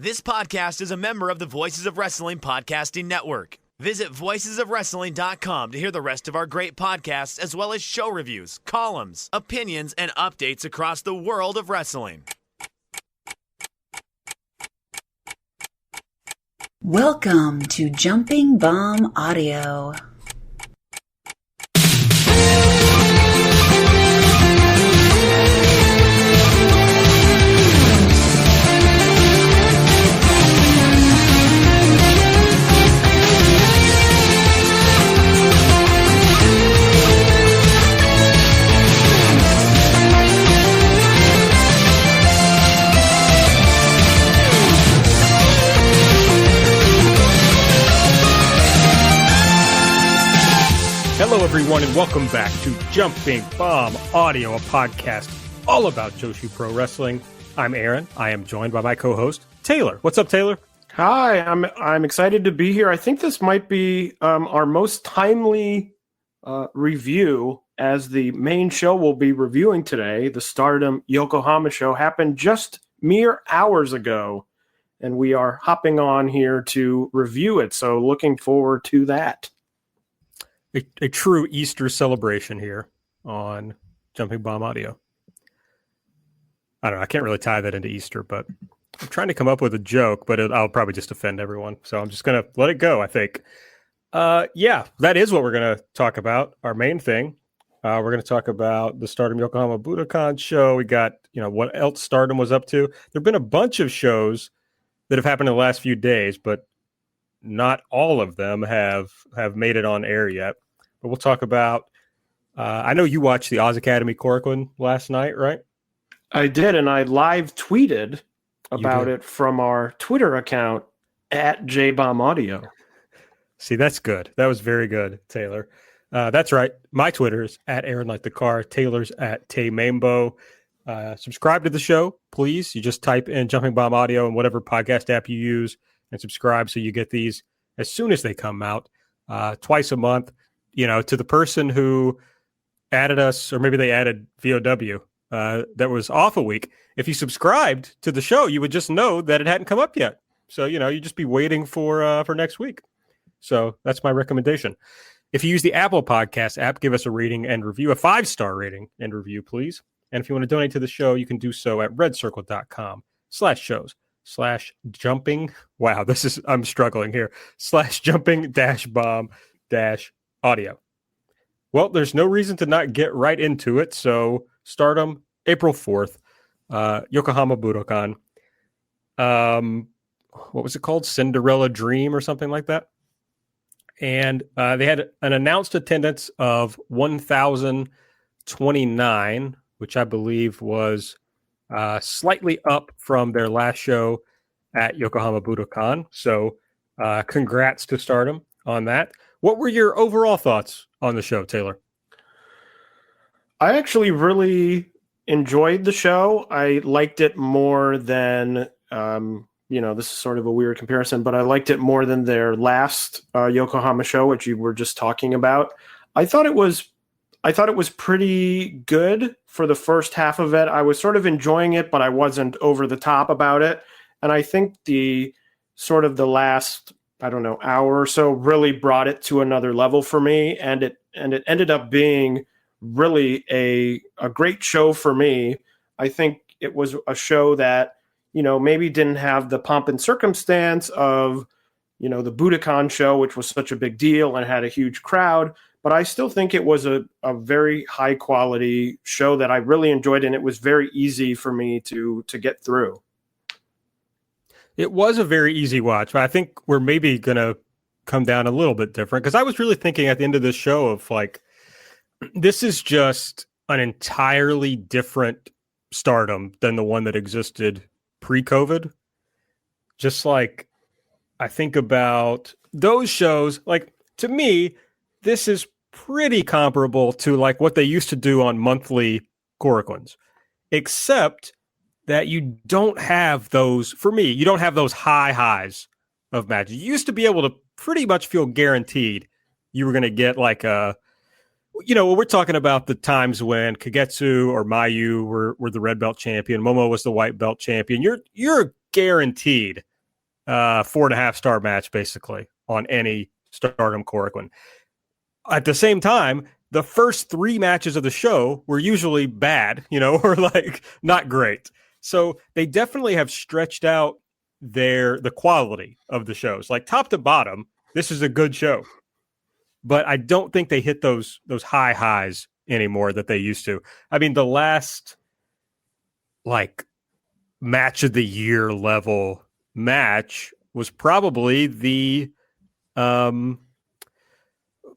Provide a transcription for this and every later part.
This podcast is a member of the Voices of Wrestling Podcasting Network. Visit voicesofwrestling.com to hear the rest of our great podcasts, as well as show reviews, columns, opinions, and updates across the world of wrestling. Welcome to Jumping Bomb Audio. Hello, everyone, and welcome back to Jumping Bomb Audio, a podcast all about Joshi Pro Wrestling. I'm Aaron. I am joined by my co-host, Taylor. What's up, Taylor? Hi, I'm excited to be here. I think this might be our most timely review, as the main show we'll be reviewing today, the Stardom Yokohama show, happened just mere hours ago, and we are hopping on here to review it, so looking forward to that. A true Easter celebration here on Jumping Bomb Audio. I don't know. I can't really tie that into Easter, but I'm trying to come up with a joke, but I'll probably just offend everyone. So I'm just going to let it go, I think. Yeah, that is what we're going to talk about. Our main thing. We're going to talk about the Stardom Yokohama Budokan show. We got, what else Stardom was up to. There have been a bunch of shows that have happened in the last few days, but not all of them have made it on air yet. But we'll talk about, I know you watched the Oz Academy Korakuen last night, right? I did, and I live tweeted about it from our Twitter account at JBombAudio. See, that's good. That was very good, Taylor. That's right. My Twitter is at Aaron Like the Car. Taylor's at Taymambo. Subscribe to the show, please. You just type in Jumping Bomb Audio in whatever podcast app you use and subscribe so you get these as soon as they come out, twice a month. To the person who added us, or maybe they added VOW, that was off a week. If you subscribed to the show, you would just know that it hadn't come up yet. So, you'd just be waiting for next week. So that's my recommendation. If you use the Apple Podcast app, give us a rating and review, a 5-star rating and review, please. And if you want to donate to the show, you can do so at redcircle.com/shows/jumping. Wow, I'm struggling here. /jumping-bomb-audio. Well, there's no reason to not get right into it. So Stardom, April 4th, Yokohama Budokan. What was it called? Cinderella Dream or something like that. And they had an announced attendance of 1,029, which I believe was slightly up from their last show at Yokohama Budokan. So congrats to Stardom on that. What were your overall thoughts on the show, Taylor? I actually really enjoyed the show. I liked it more than, this is sort of a weird comparison, but I liked it more than their last Yokohama show, which you were just talking about. I thought it was pretty good for the first half of it. I was sort of enjoying it, but I wasn't over the top about it. And I think the last, hour or so really brought it to another level for me. And it ended up being really a great show for me. I think it was a show that, maybe didn't have the pomp and circumstance of, the Budokan show, which was such a big deal and had a huge crowd. But I still think it was a very high quality show that I really enjoyed, and it was very easy for me to get through. It was a very easy watch, but I think we're maybe going to come down a little bit different, because I was really thinking at the end of this show of this is just an entirely different Stardom than the one that existed pre-COVID. Just I think about those shows, to me, this is pretty comparable to what they used to do on monthly Korakuens, except that you don't have those, for me, you don't have those high highs of matches. You used to be able to pretty much feel guaranteed you were going to get we're talking about the times when Kagetsu or Mayu were the red belt champion, Momo was the white belt champion. You're guaranteed 4.5-star match, basically, on any Stardom Korakuen. At the same time, the first 3 matches of the show were usually bad, or like not great. So they definitely have stretched out the quality of the shows. Like top to bottom, this is a good show. But I don't think they hit those high highs anymore that they used to. I mean, the last like match of the year level match was probably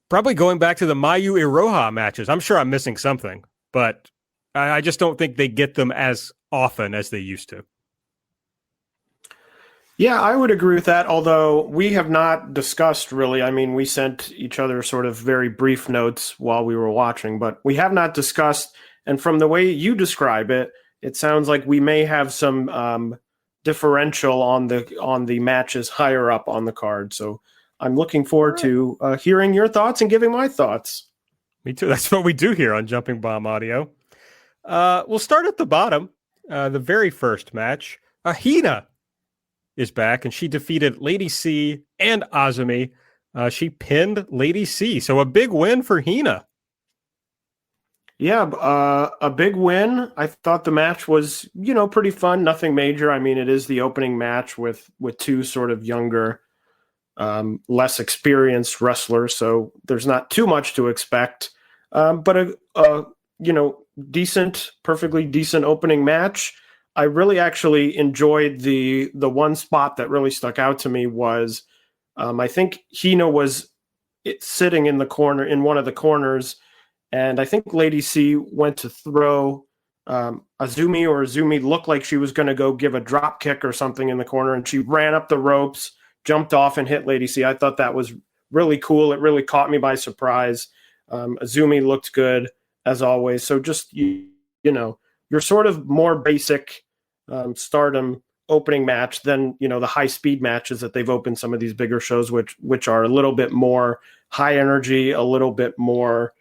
probably going back to the Mayu Iroha matches. I'm sure I'm missing something, but I just don't think they get them as often as they used to. Yeah, I would agree with that, although we have not discussed really. I mean, we sent each other sort of very brief notes while we were watching, but we have not discussed, and from the way you describe it, it sounds like we may have some differential on the matches higher up on the card. So I'm looking forward to hearing your thoughts and giving my thoughts. Me too. That's what we do here on Jumping Bomb Audio. We'll start at the bottom. The very first match, Hina is back, and she defeated Lady C and Azumi. She pinned Lady C, so a big win for Hina. Yeah, a big win. I thought the match was, pretty fun. Nothing major. I mean, it is the opening match with 2 sort of younger, less experienced wrestlers, so there's not too much to expect. But a perfectly decent opening match. I really actually enjoyed the one spot that really stuck out to me was I think Hina was sitting in one of the corners, and I think Lady C went to throw Azumi looked like she was going to go give a drop kick or something in the corner, and she ran up the ropes, jumped off, and hit Lady C. I thought that was really cool. It really caught me by surprise. Azumi looked good as always. So just your sort of more basic Stardom opening match than the high speed matches that they've opened some of these bigger shows, which are a little bit more high energy, a little bit more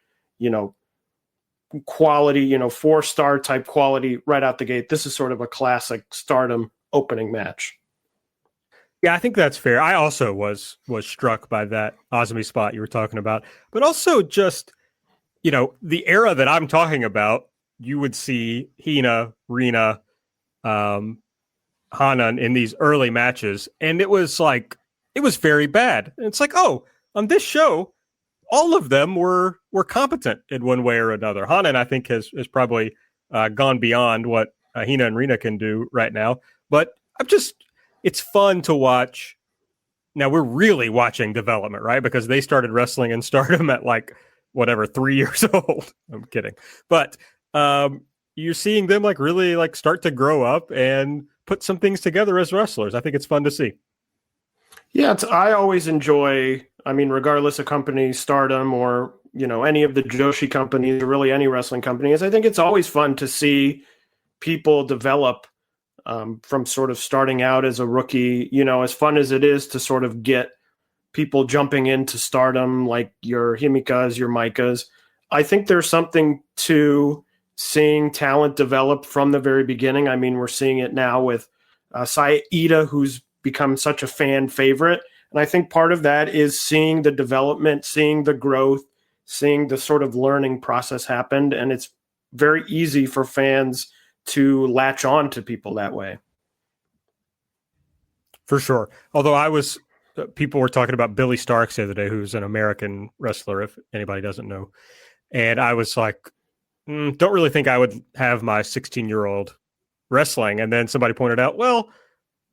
quality, 4-star type quality right out the gate. This is sort of a classic Stardom opening match. Yeah, I think that's fair. I also was struck by that Azumi spot you were talking about, but also just the era that I'm talking about. You would see Hina, Rina, Hanan in these early matches, and it was very bad. And it's like, oh, on this show, all of them were competent in one way or another. Hanan, I think, has probably gone beyond what Hina and Rina can do right now. But it's fun to watch. Now we're really watching development, right? Because they started wrestling in Stardom at 3 years old. I'm kidding, but you're seeing them really start to grow up and put some things together as wrestlers. I think it's fun to see. Yeah, I always enjoy, regardless of company, Stardom or, any of the Joshi companies or really any wrestling companies, I think it's always fun to see people develop from sort of starting out as a rookie, as fun as it is to sort of get people jumping into Stardom like your Himikas, your Maikas. I think there's something to seeing talent develop from the very beginning. I mean, we're seeing it now with Saida, who's become such a fan favorite. And I think part of that is seeing the development, seeing the growth, seeing the sort of learning process happen. And it's very easy for fans to latch on to people that way. For sure. Although people were talking about Billy Starks the other day, who's an American wrestler, if anybody doesn't know. And I was like, don't really think I would have my 16-year-old wrestling. And then somebody pointed out, well,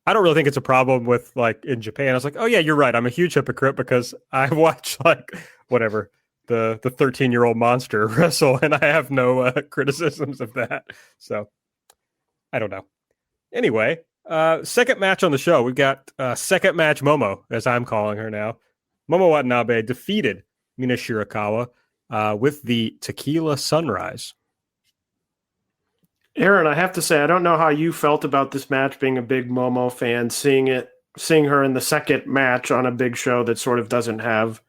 I don't really think it's a problem with in Japan. I was like, oh yeah, you're right. I'm a huge hypocrite because I watch the 13-year-old monster wrestle, and I have no criticisms of that. So I don't know. Anyway, second match on the show. We've got second match Momo, as I'm calling her now. Momo Watanabe defeated Mina Shirakawa with the Tequila Sunrise. Aaron, I have to say, I don't know how you felt about this match, being a big Momo fan, seeing her in the second match on a big show that sort of doesn't have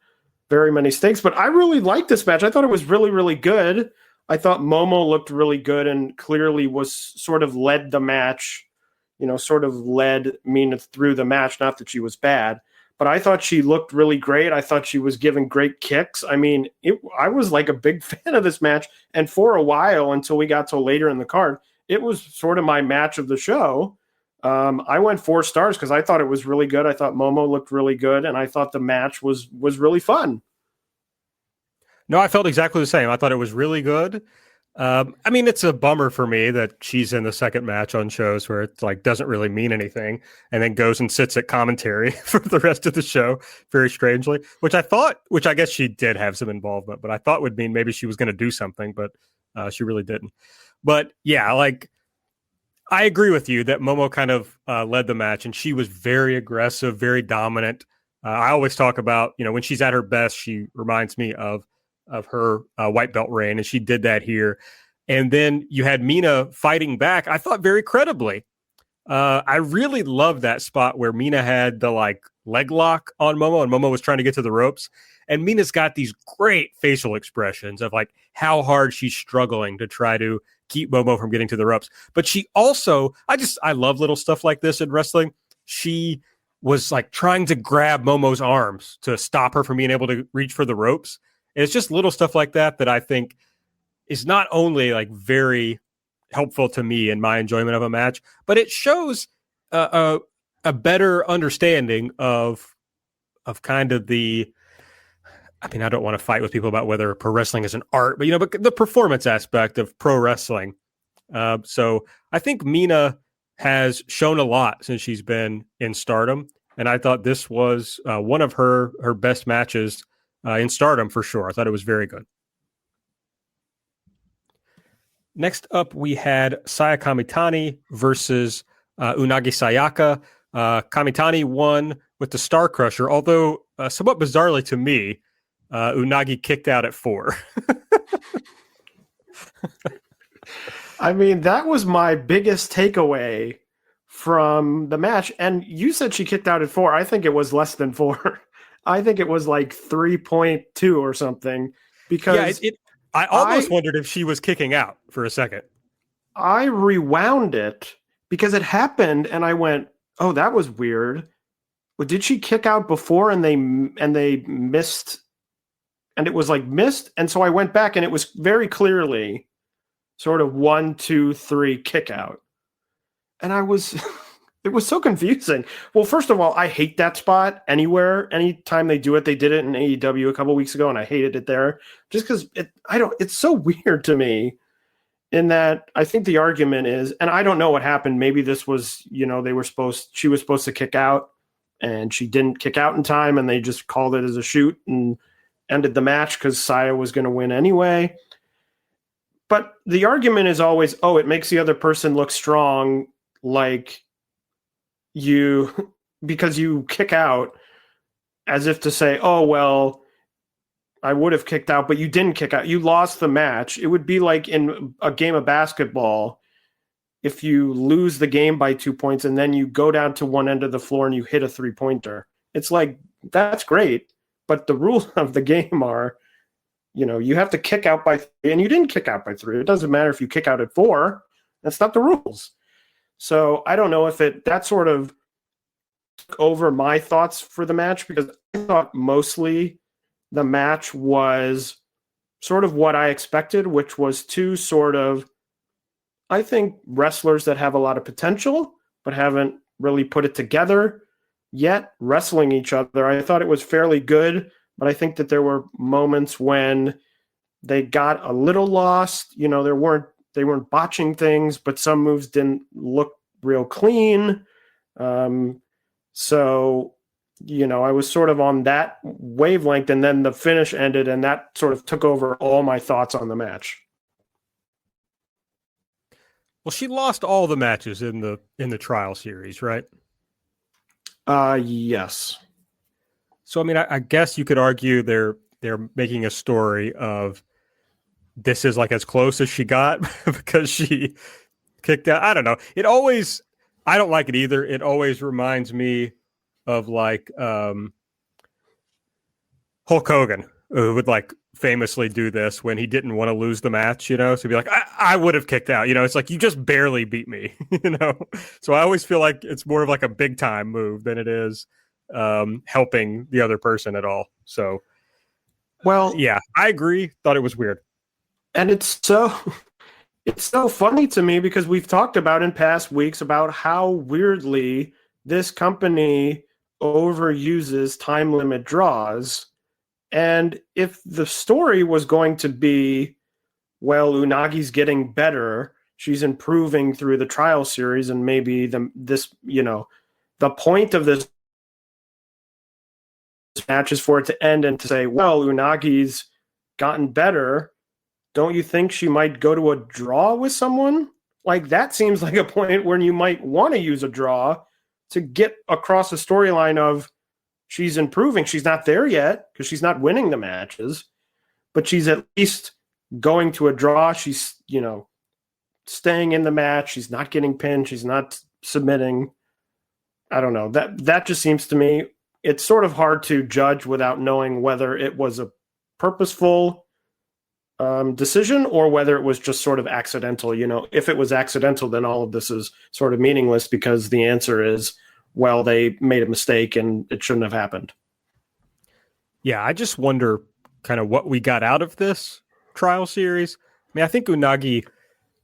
very many stakes. But I really liked this match. I thought it was really, really good. I thought Momo looked really good and clearly was sort of led the match, sort of led Mina through the match. Not that she was bad, but I thought she looked really great. I thought she was giving great kicks. I mean, I was like a big fan of this match. And for a while, until we got to later in the card, it was sort of my match of the show. I went 4 stars because I thought it was really good. I thought Momo looked really good, and I thought the match was really fun. No, I felt exactly the same. I thought it was really good. I mean, it's a bummer for me that she's in the second match on shows where it like doesn't really mean anything, and then goes and sits at commentary for the rest of the show, very strangely. Which I guess she did have some involvement, but I thought would mean maybe she was going to do something, but she really didn't. But yeah, like I agree with you that Momo kind of led the match, and she was very aggressive, very dominant. I always talk about when she's at her best, she reminds me of her white belt reign, and she did that here. And then you had Mina fighting back, I thought very credibly. I really loved that spot where Mina had the like leg lock on Momo, and Momo was trying to get to the ropes. And Mina's got these great facial expressions of like how hard she's struggling to try to keep Momo from getting to the ropes. But she also, I love little stuff like this in wrestling. She was like trying to grab Momo's arms to stop her from being able to reach for the ropes. And it's just little stuff like that that I think is not only like very helpful to me in my enjoyment of a match, but it shows a better understanding of kind of the, I mean, I don't want to fight with people about whether pro wrestling is an art, but the performance aspect of pro wrestling. So I think Mina has shown a lot since she's been in Stardom, and I thought this was one of her best matches in Stardom for sure. I thought it was very good. Next up, we had Saya Kamitani versus Unagi Sayaka. Kamitani won with the Star Crusher, although somewhat bizarrely to me, Unagi kicked out at 4. I mean, that was my biggest takeaway from the match. And you said she kicked out at 4. I think it was less than 4. I think it was like 3.2 or something. Because I almost wondered if she was kicking out for a second. I rewound it because it happened, and I went, "Oh, that was weird." Well, did she kick out before and they missed? And it was like missed. And so I went back, and it was very clearly sort of 1, 2, 3 kick out. And it was so confusing. Well, first of all, I hate that spot anywhere. Anytime they do it, they did it in AEW a couple weeks ago, and I hated it there just because it's so weird to me in that I think the argument is, and I don't know what happened. Maybe this was, she was supposed to kick out and she didn't kick out in time, and they just called it as a shoot and ended the match because Saya was going to win anyway. But the argument is always, oh, it makes the other person look strong, like because you kick out, as if to say, oh, well, I would have kicked out, but you didn't kick out. You lost the match. It would be like in a game of basketball, if you lose the game by 2 points and then you go down to one end of the floor and you hit a 3-pointer. It's like, that's great. But the rules of the game are, you have to kick out by 3, and you didn't kick out by 3. It doesn't matter if you kick out at 4. That's not the rules. So I don't know if that sort of took over my thoughts for the match, because I thought mostly the match was sort of what I expected, which was 2 sort of, I think, wrestlers that have a lot of potential but haven't really put it together yet, wrestling each other. I thought it was fairly good, but I think that there were moments when they got a little lost. They weren't botching things, but some moves didn't look real clean. So, I was sort of on that wavelength, and then the finish ended, and that sort of took over all my thoughts on the match. Well, she lost all the matches in the trial series, right? Yes. So, I mean, I guess you could argue they're making a story of this is like as close as she got because she kicked out. I don't know. I don't like it either. It always reminds me of like Hulk Hogan who would like famously do this when he didn't want to lose the match, you know? So he'd be like, I would have kicked out. You know, it's like, you just barely beat me, you know? So I always feel like it's more of like a big time move than it is helping the other person at all. So, well, yeah, I agree. Thought it was weird. And it's so funny to me because we've talked about in past weeks about how weirdly this company overuses time limit draws. And if the story was going to be, well, Unagi's getting better, she's improving through the trial series, and maybe the point of this match is for it to end and to say, well, Unagi's gotten better. Don't you think she might go to a draw with someone? Like, that seems like a point where you might want to use a draw to get across the storyline of she's improving. She's not there yet because she's not winning the matches, but she's at least going to a draw. She's, staying in the match. She's not getting pinned. She's not submitting. I don't know. That just seems to me, it's sort of hard to judge without knowing whether it was a purposeful decision or whether it was just sort of accidental. If it was accidental, then all of this is sort of meaningless because the answer is, well, they made a mistake and it shouldn't have happened. Yeah, I just wonder kind of what we got out of this trial series. I mean, I think Unagi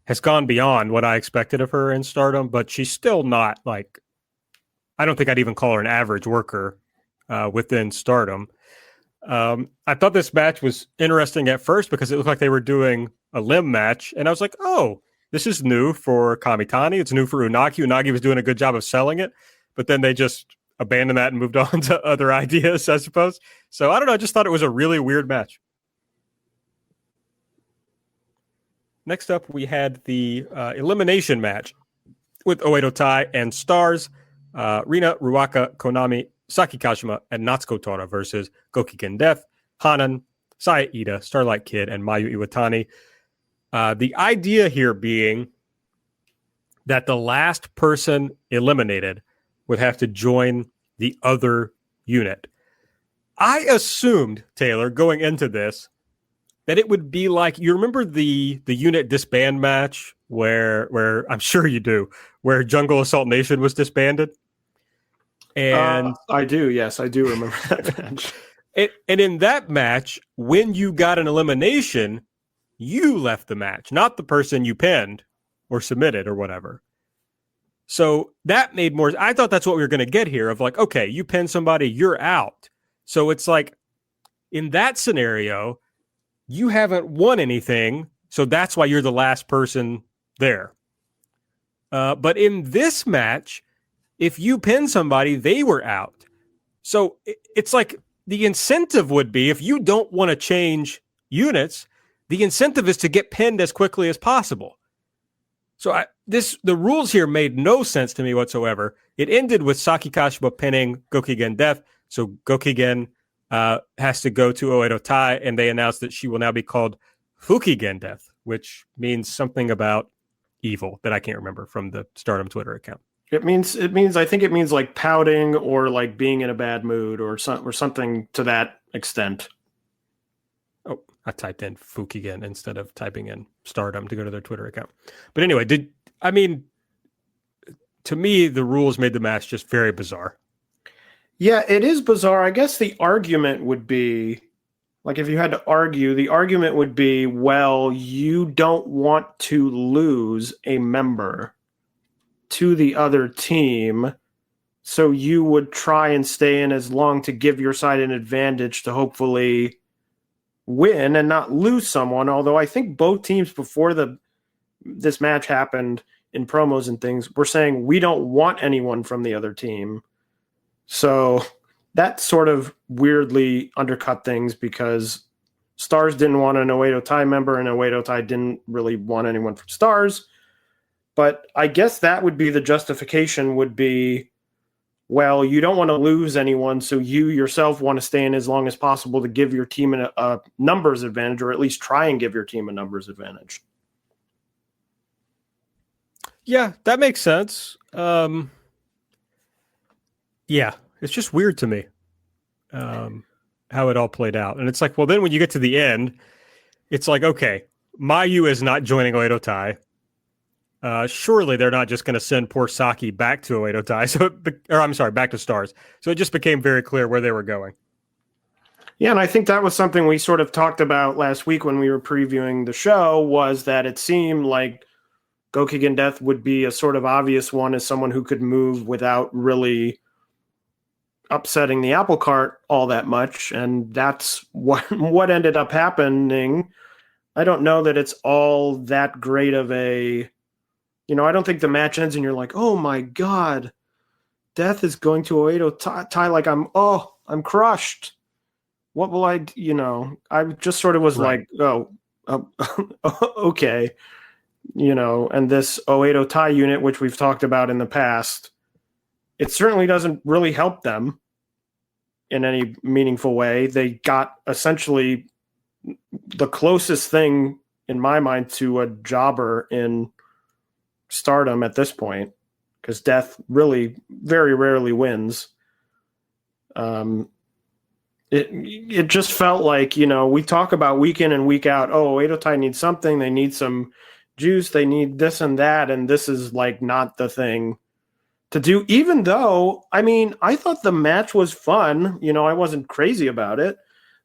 has gone beyond what I expected of her in Stardom, but she's still not like, I don't think I'd even call her an average worker within Stardom. I thought this match was interesting at first because it looked like they were doing a limb match. And I was like, oh, this is new for Kamitani. It's new for Unagi. Unagi was doing a good job of selling it, but then they just abandoned that and moved on to other ideas, I suppose. So I don't know. I just thought it was a really weird match. Next up, we had the elimination match with Oedo Tai and Stars, Rina, Ruaka, Konami, Saki Kashima, and Natsuko Tora versus Gokigen Death, Hanan, Saya Ida, Starlight Kid, and Mayu Iwatani. The idea here being that the last person eliminated would have to join the other unit. I assumed, Taylor, going into this, that it would be like, you remember the unit disband match where I'm sure you do, where Jungle Assault Nation was disbanded? And I do, yes, I do remember that match. And in that match, when you got an elimination, you left the match, not the person you pinned or submitted or whatever. So that made more. I thought that's what we were going to get here of like, okay, you pin somebody, you're out. So it's like in that scenario, you haven't won anything. So that's why you're the last person there. But in this match, if you pin somebody, they were out. So it's like the incentive would be, if you don't want to change units, the incentive is to get pinned as quickly as possible. So the rules here made no sense to me whatsoever. It ended with Saki Kashima pinning Gokigen Death. So Gokigen has to go to Oedo Tai, and they announced that she will now be called Fukigen Death, which means something about evil that I can't remember from the Stardom Twitter account. I think it means like pouting or like being in a bad mood or something to that extent. Oh, I typed in Fukigen instead of typing in Stardom to go to their Twitter account. But anyway, to me, the rules made the match just very bizarre. Yeah, it is bizarre. I guess the argument would be, like, if you had to argue, the argument would be, well, you don't want to lose a member to the other team, so you would try and stay in as long to give your side an advantage to hopefully win and not lose someone. Although I think both teams before this match happened in promos and things were saying we don't want anyone from the other team. So that sort of weirdly undercut things because Stars didn't want an Oedo Tai member and Oedo Tai didn't really want anyone from Stars. But I guess that would be the justification would be, well, you don't want to lose anyone, so you yourself want to stay in as long as possible to give your team a numbers advantage, or at least try and give your team a numbers advantage. Yeah, that makes sense. Yeah, it's just weird to me. how it all played out. And it's like, well, then when you get to the end, it's like, okay, Mayu is not joining Oedo Tai. Surely they're not just going to send poor Saki back to Oedo Tai. Back to Stars. So it just became very clear where they were going. Yeah, and I think that was something we sort of talked about last week when we were previewing the show, was that it seemed like Gokigen Death would be a sort of obvious one as someone who could move without really upsetting the apple cart all that much, and that's what ended up happening. I don't know that it's all that great of a, I don't think the match ends and you're like, oh my god, Death is going to Oedo Tai, like I'm crushed. What will I, I just sort of was right. like, okay, and this Oedo Tai unit, which we've talked about in the past, it certainly doesn't really help them in any meaningful way. They got essentially the closest thing, in my mind, to a jobber in Stardom at this point, because Death really very rarely wins. It just felt like, we talk about week in and week out, Oedo Tai needs something, they need some juice, they need this and that, and this is like not the thing to do, even though, I thought the match was fun. I wasn't crazy about it,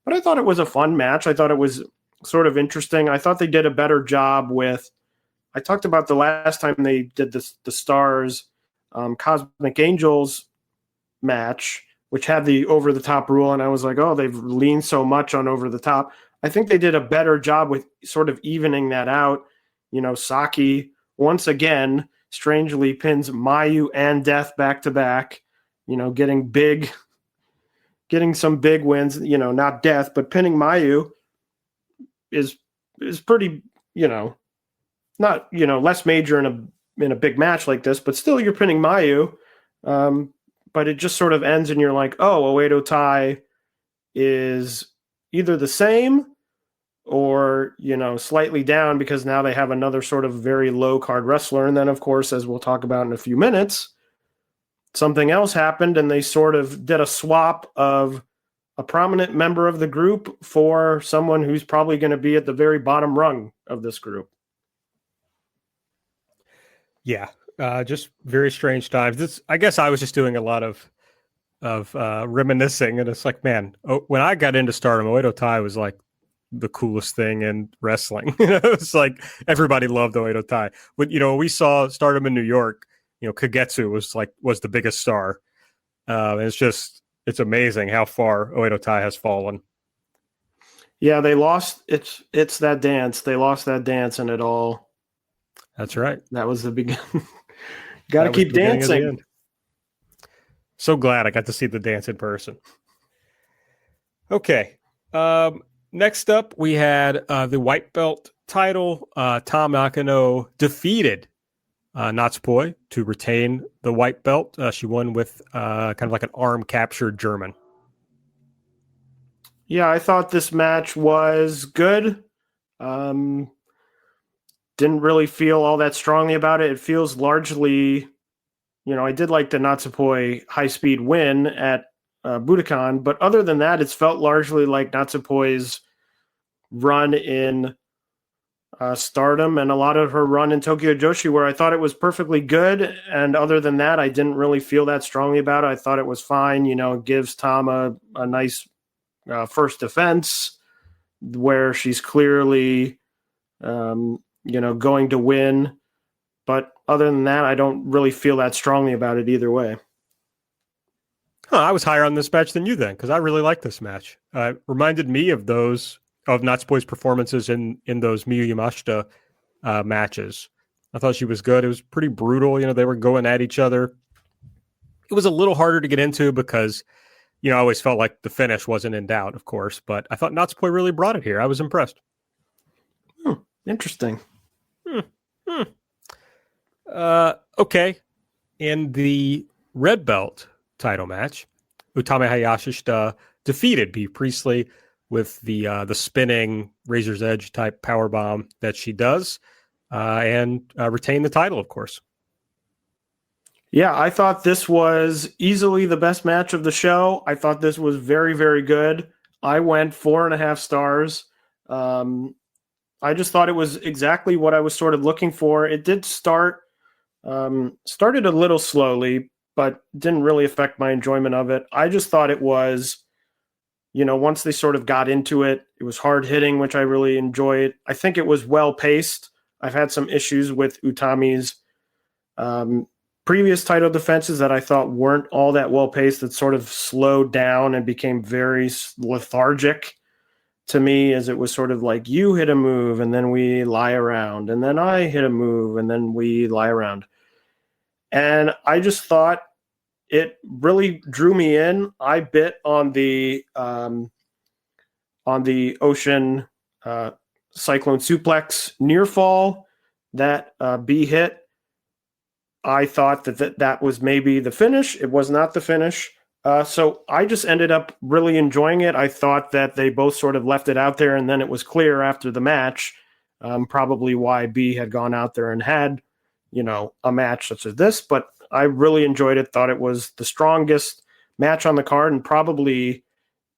but I thought it was a fun match. I thought it was sort of interesting. I thought they did a better job with, I talked about the last time they did the Stars Cosmic Angels match, which had the over-the-top rule, and I was like, they've leaned so much on over-the-top. I think they did a better job with sort of evening that out. Saki, once again, strangely pins Mayu and Death back-to-back, getting some big wins, not Death, but pinning Mayu is pretty, not, less major in a big match like this, but still you're pinning Mayu. But it just sort of ends and you're like, Oedo Tai is either the same or, slightly down, because now they have another sort of very low card wrestler. And then, of course, as we'll talk about in a few minutes, something else happened and they sort of did a swap of a prominent member of the group for someone who's probably going to be at the very bottom rung of this group. Yeah. Just very strange times. I guess I was just doing a lot of reminiscing, and it's like, man, when I got into Stardom, Oedo Tai was like the coolest thing in wrestling. It's like everybody loved Oedo Tai. But we saw Stardom in New York. Kagetsu was the biggest star. And it's amazing how far Oedo Tai has fallen. Yeah, they lost. It's that dance. They lost that dance, and it all. That's right. That was the beginning. Got to keep dancing. So glad I got to see the dance in person. Okay. Next up, we had the white belt title. Tam Nakano defeated Natsupoi to retain the white belt. She won with kind of like an arm-captured German. Yeah, I thought this match was good. Didn't really feel all that strongly about it. It feels largely, I did like the Natsupoi high-speed win at Budokan, but other than that, it's felt largely like Natsupoi's run in Stardom and a lot of her run in Tokyo Joshi, where I thought it was perfectly good. And other than that, I didn't really feel that strongly about it. I thought it was fine. It gives Tom a nice first defense where she's clearly, going to win. But other than that, I don't really feel that strongly about it either way. I was higher on this match than you then, because I really liked this match. It reminded me of Natsupoi's performances in those Miyu Yamashita matches. I thought she was good. It was pretty brutal. They were going at each other. It was a little harder to get into because, I always felt like the finish wasn't in doubt, of course. But I thought Natsupoi really brought it here. I was impressed. Interesting. Okay. In the red belt title match, Utami Hayashishita defeated Bea Priestley with the spinning Razor's Edge type power bomb that she does, and retained the title, of course. Yeah, I thought this was easily the best match of the show. I thought this was very, very good. I went 4.5 stars. I just thought it was exactly what I was sort of looking for. It did started a little slowly, but didn't really affect my enjoyment of it. I just thought it was, once they sort of got into it, it was hard hitting, which I really enjoyed. I think it was well paced. I've had some issues with Utami's previous title defenses that I thought weren't all that well paced, that sort of slowed down and became very lethargic to me, as it was sort of like, you hit a move and then we lie around, and then I hit a move and then we lie around. And I just thought it really drew me in. I bit on the ocean cyclone suplex near fall that Bea hit. I thought that was maybe the finish. It was not the finish. So I just ended up really enjoying it. I thought that they both sort of left it out there, and then it was clear after the match, probably why Bea had gone out there and had, a match such as this. But I really enjoyed it. Thought it was the strongest match on the card, and probably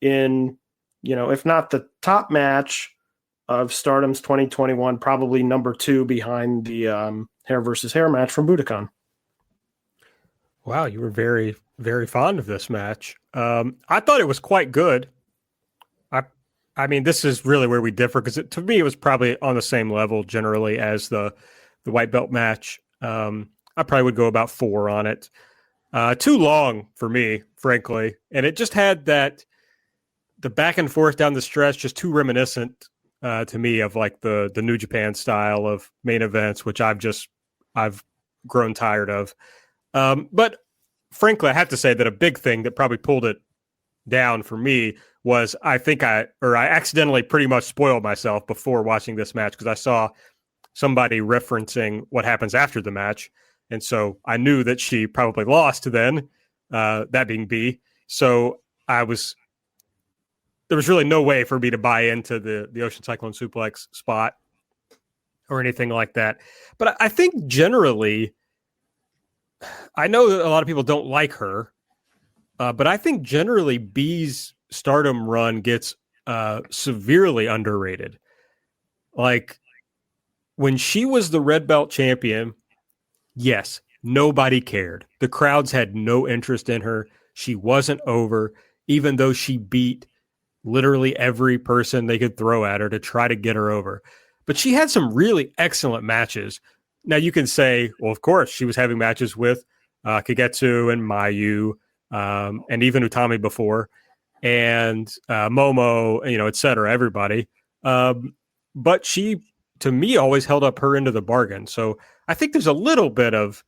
in, if not the top match of Stardom's 2021, probably number 2 behind the hair versus hair match from Budokan. Wow, you were very, very fond of this match. I thought it was quite good. I mean, this is really where we differ, because to me, it was probably on the same level generally as the white belt match. I probably would go about 4 on it. Too long for me, frankly. And it just had the back and forth down the stretch, just too reminiscent to me of like the New Japan style of main events, which I've grown tired of. But frankly, I have to say that a big thing that probably pulled it down for me was I accidentally pretty much spoiled myself before watching this match, because I saw somebody referencing what happens after the match. And so I knew that she probably lost then, that being Bea. So there was really no way for me to buy into the Ocean Cyclone Suplex spot or anything like that. But I think generally, I know that a lot of people don't like her, but I think generally Bea's Stardom run gets severely underrated. Like, when she was the red belt champion, yes, nobody cared. The crowds had no interest in her. She wasn't over, even though she beat literally every person they could throw at her to try to get her over. But she had some really excellent matches. Now, you can say, well, of course, she was having matches with Kagetsu and Mayu, and even Utami before, and Momo, et cetera, everybody. But she, to me, always held up her end of the bargain. So I think there's a little bit of,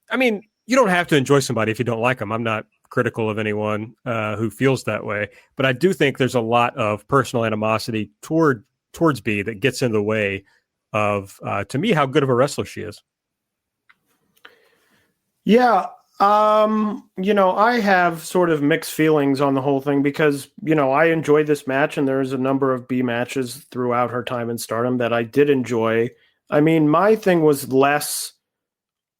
I mean, you don't have to enjoy somebody if you don't like them. I'm not critical of anyone who feels that way, but I do think there's a lot of personal animosity towards Bea that gets in the way of, to me, how good of a wrestler she is. Yeah. I have sort of mixed feelings on the whole thing, because, I enjoyed this match, and there's a number of Bea matches throughout her time in Stardom that I did enjoy. I mean, my thing was less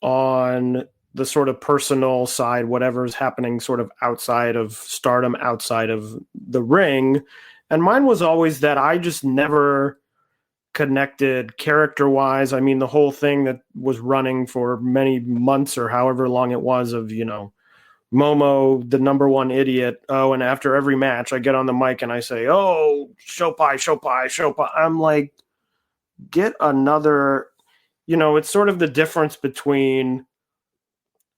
on the sort of personal side, whatever's happening sort of outside of Stardom, outside of the ring. And mine was always that I just never connected character-wise. I mean, the whole thing that was running for many months or however long it was of, Momo, the number one idiot. Oh, and after every match, I get on the mic and I say, oh, Shopai. I'm like, get another, it's sort of the difference between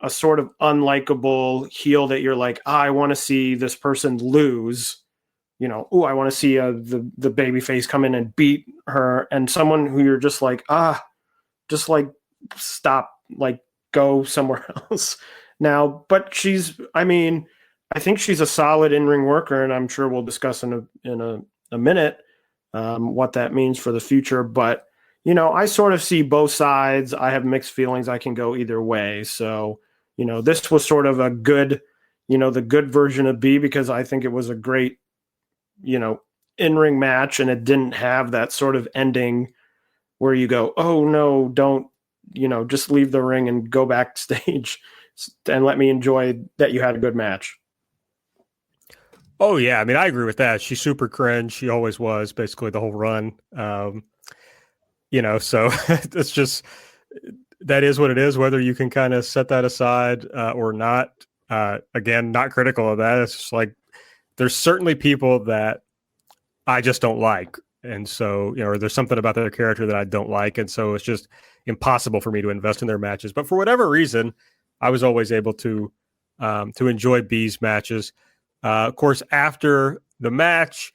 a sort of unlikable heel that you're like, I want to see this person lose. I want to see the baby face come in and beat her, and someone who you're just like, just like stop, like go somewhere else now. But I think she's a solid in-ring worker, and I'm sure we'll discuss in a minute what that means for the future. But, I sort of see both sides. I have mixed feelings. I can go either way. So, this was sort of a good, the good version of Bea, because I think it was a great, in-ring match, and it didn't have that sort of ending where you go, oh no, don't, just leave the ring and go backstage and let me enjoy that you had a good match. Oh yeah, I mean I agree with that. She's super cringe. She always was, basically the whole run. So it's just that is what it is. Whether you can kind of set that aside or not. Again, not critical of that. It's just like there's certainly people that I just don't like, and so or there's something about their character that I don't like, and so it's just impossible for me to invest in their matches. But for whatever reason, I was always able to enjoy Bea's matches. Of course, after the match,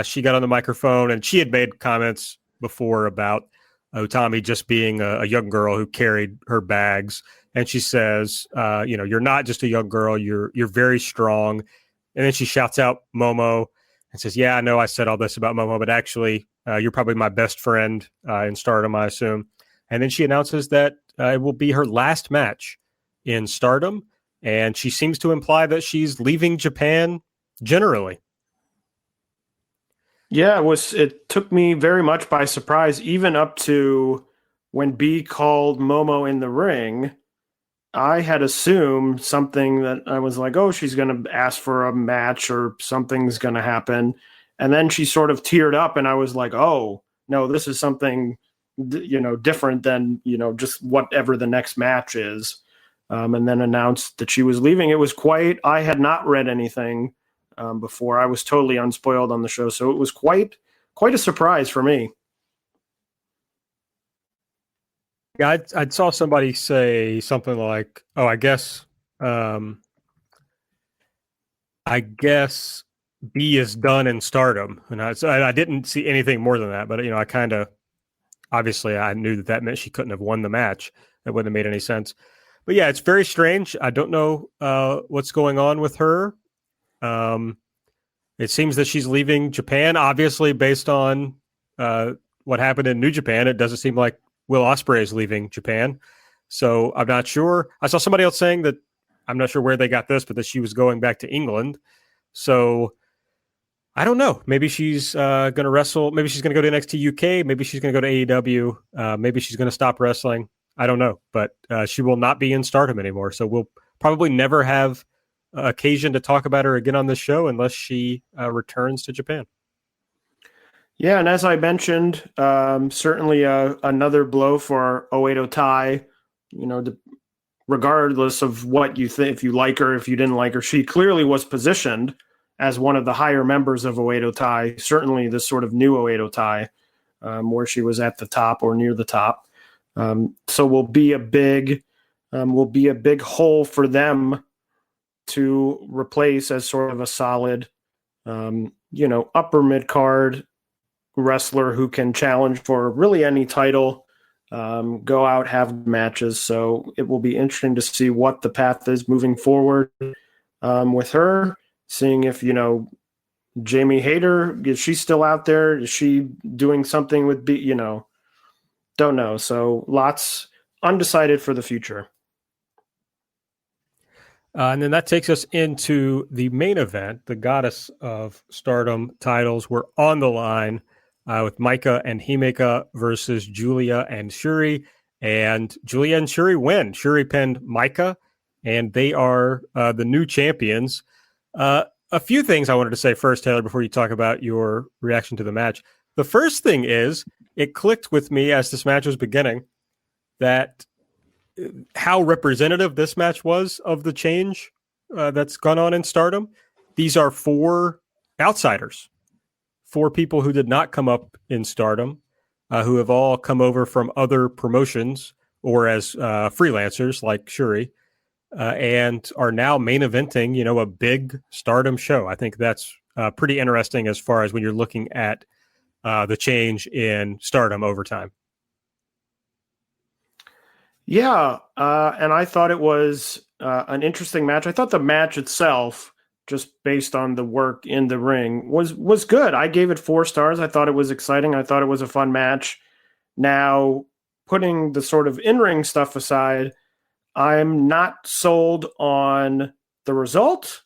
she got on the microphone and she had made comments before about Utami just being a young girl who carried her bags. And she says, you're not just a young girl, you're very strong. And then she shouts out Momo and says, yeah, I know I said all this about Momo, but actually you're probably my best friend in Stardom, I assume. And then she announces that it will be her last match in Stardom. And she seems to imply that she's leaving Japan generally. Yeah, it took me very much by surprise, even up to when Bea called Momo in the ring. I had assumed something that I was like, oh, she's going to ask for a match or something's going to happen. And then she sort of teared up and I was like, oh, no, this is something, different than, just whatever the next match is. And then announced that she was leaving. It was I had not read anything before. I was totally unspoiled on the show. So it was quite a surprise for me. Yeah, I saw somebody say something like, "Oh, I guess B is done in Stardom," and I didn't see anything more than that. But I kind of obviously I knew that meant she couldn't have won the match. That wouldn't have made any sense. But yeah, it's very strange. I don't know what's going on with her. It seems that she's leaving Japan. Obviously, based on what happened in New Japan, it doesn't seem like Will Ospreay is leaving Japan. So I'm not sure. I saw somebody else saying that, I'm not sure where they got this, but that she was going back to England. So I don't know. Maybe she's going to wrestle. Maybe she's going to go to NXT UK. Maybe she's going to go to AEW. Maybe she's going to stop wrestling. I don't know. But she will not be in Stardom anymore. So we'll probably never have occasion to talk about her again on this show unless she returns to Japan. Yeah, and as I mentioned, certainly another blow for Oedo Tai. Regardless of what you think, if you like her, if you didn't like her, she clearly was positioned as one of the higher members of Oedo Tai. Certainly, this sort of new Oedo Tai, where she was at the top or near the top. So will be a big hole for them to replace as sort of a solid, upper mid card wrestler who can challenge for really any title, go out, have matches. So it will be interesting to see what the path is moving forward with her, seeing if, Jamie Hayter, is she still out there? Is she doing something with don't know. So lots undecided for the future. And then that takes us into the main event. The Goddess of Stardom titles were on the line with Maika and Himeka versus Giulia and Shuri. And Giulia and Shuri win. Shuri pinned Maika, and they are the new champions. A few things I wanted to say first, Taylor, before you talk about your reaction to the match. The first thing is, it clicked with me as this match was beginning that how representative this match was of the change that's gone on in Stardom. These are 4 outsiders, 4 people who did not come up in Stardom, who have all come over from other promotions or as freelancers like Shuri, and are now main eventing, a big Stardom show. I think that's pretty interesting as far as when you're looking at the change in Stardom over time. Yeah, and I thought it was an interesting match. I thought the match itself, just based on the work in the ring, was good. I gave it 4 stars. I thought it was exciting. I thought it was a fun match. Now, putting the sort of in-ring stuff aside, I'm not sold on the result.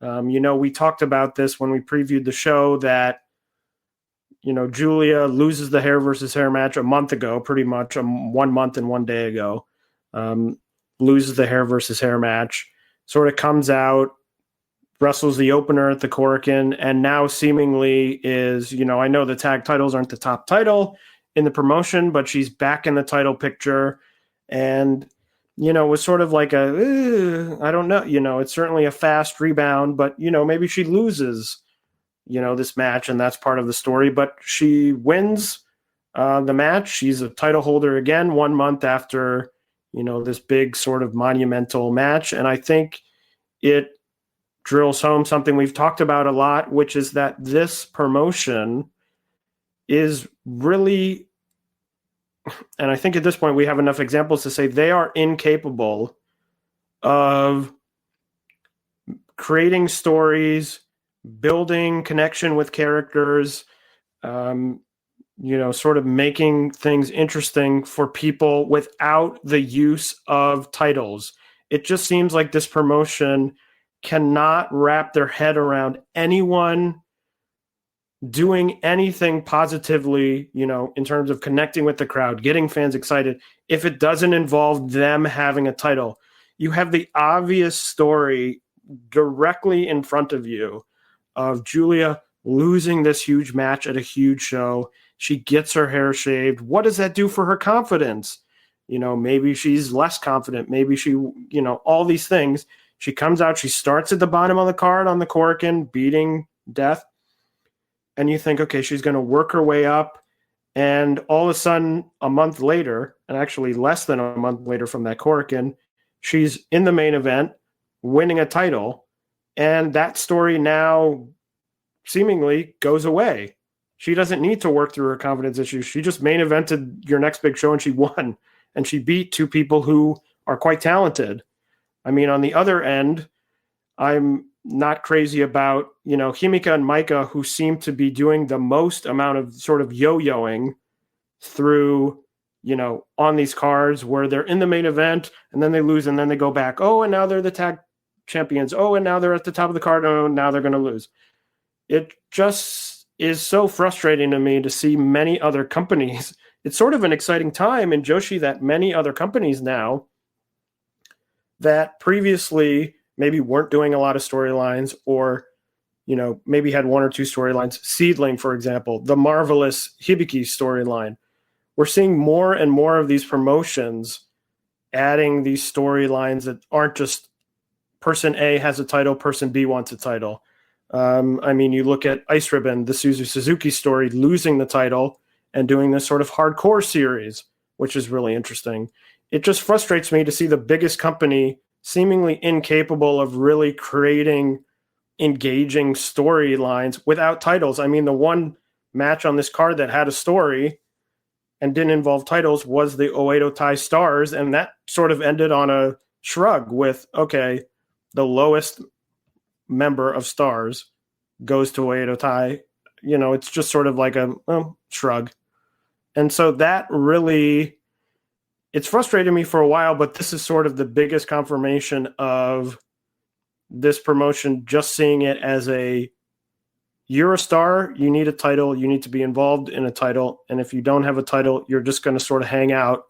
We talked about this when we previewed the show that, Giulia loses the hair versus hair match a month ago, pretty much 1 month and 1 day ago. Loses the hair versus hair match, sort of comes out, wrestles the opener at the Korakuen, and now seemingly is, I know the tag titles aren't the top title in the promotion, but she's back in the title picture. And, it was sort of like I don't know, it's certainly a fast rebound, but, maybe she loses, this match, and that's part of the story. But she wins the match. She's a title holder again 1 month after, this big sort of monumental match. And I think it drills home something we've talked about a lot, which is that this promotion is really, and I think at this point we have enough examples to say they are incapable of creating stories, building connection with characters, sort of making things interesting for people without the use of titles. It just seems like this promotion cannot wrap their head around anyone doing anything positively, in terms of connecting with the crowd, getting fans excited, if it doesn't involve them having a title. You have the obvious story directly in front of you of Giulia losing this huge match at a huge show. She gets her hair shaved. What does that do for her confidence? Maybe she's less confident. Maybe she, all these things. She comes out, she starts at the bottom of the card on the Korakuen, beating Death. And you think, okay, she's going to work her way up. And all of a sudden, a month later, and actually less than a month later from that Korakuen, she's in the main event, winning a title. And that story now seemingly goes away. She doesn't need to work through her confidence issues. She just main evented your next big show and she won. And she beat two people who are quite talented. I mean, on the other end, I'm not crazy about, Himika and Maika, who seem to be doing the most amount of sort of yo-yoing through, on these cards where they're in the main event and then they lose and then they go back. Oh, and now they're the tag champions. Oh, and now they're at the top of the card. Oh, now they're going to lose. It just is so frustrating to me to see many other companies. It's sort of an exciting time in Joshi that many other companies now that previously maybe weren't doing a lot of storylines or, maybe had one or two storylines. Seedling, for example, the marvelous Hibiki storyline. We're seeing more and more of these promotions adding these storylines that aren't just person A has a title, person B wants a title. You look at Ice Ribbon, the Suzuki story, losing the title and doing this sort of hardcore series, which is really interesting. It just frustrates me to see the biggest company seemingly incapable of really creating engaging storylines without titles. I mean, the one match on this card that had a story and didn't involve titles was the Oedo Tai Stars, and that sort of ended on a shrug with, okay, the lowest member of Stars goes to Oedo Tai. It's just sort of like a shrug. And so that really, it's frustrated me for a while, but this is sort of the biggest confirmation of this promotion, just seeing it as you're a star, you need a title, you need to be involved in a title. And if you don't have a title, you're just going to sort of hang out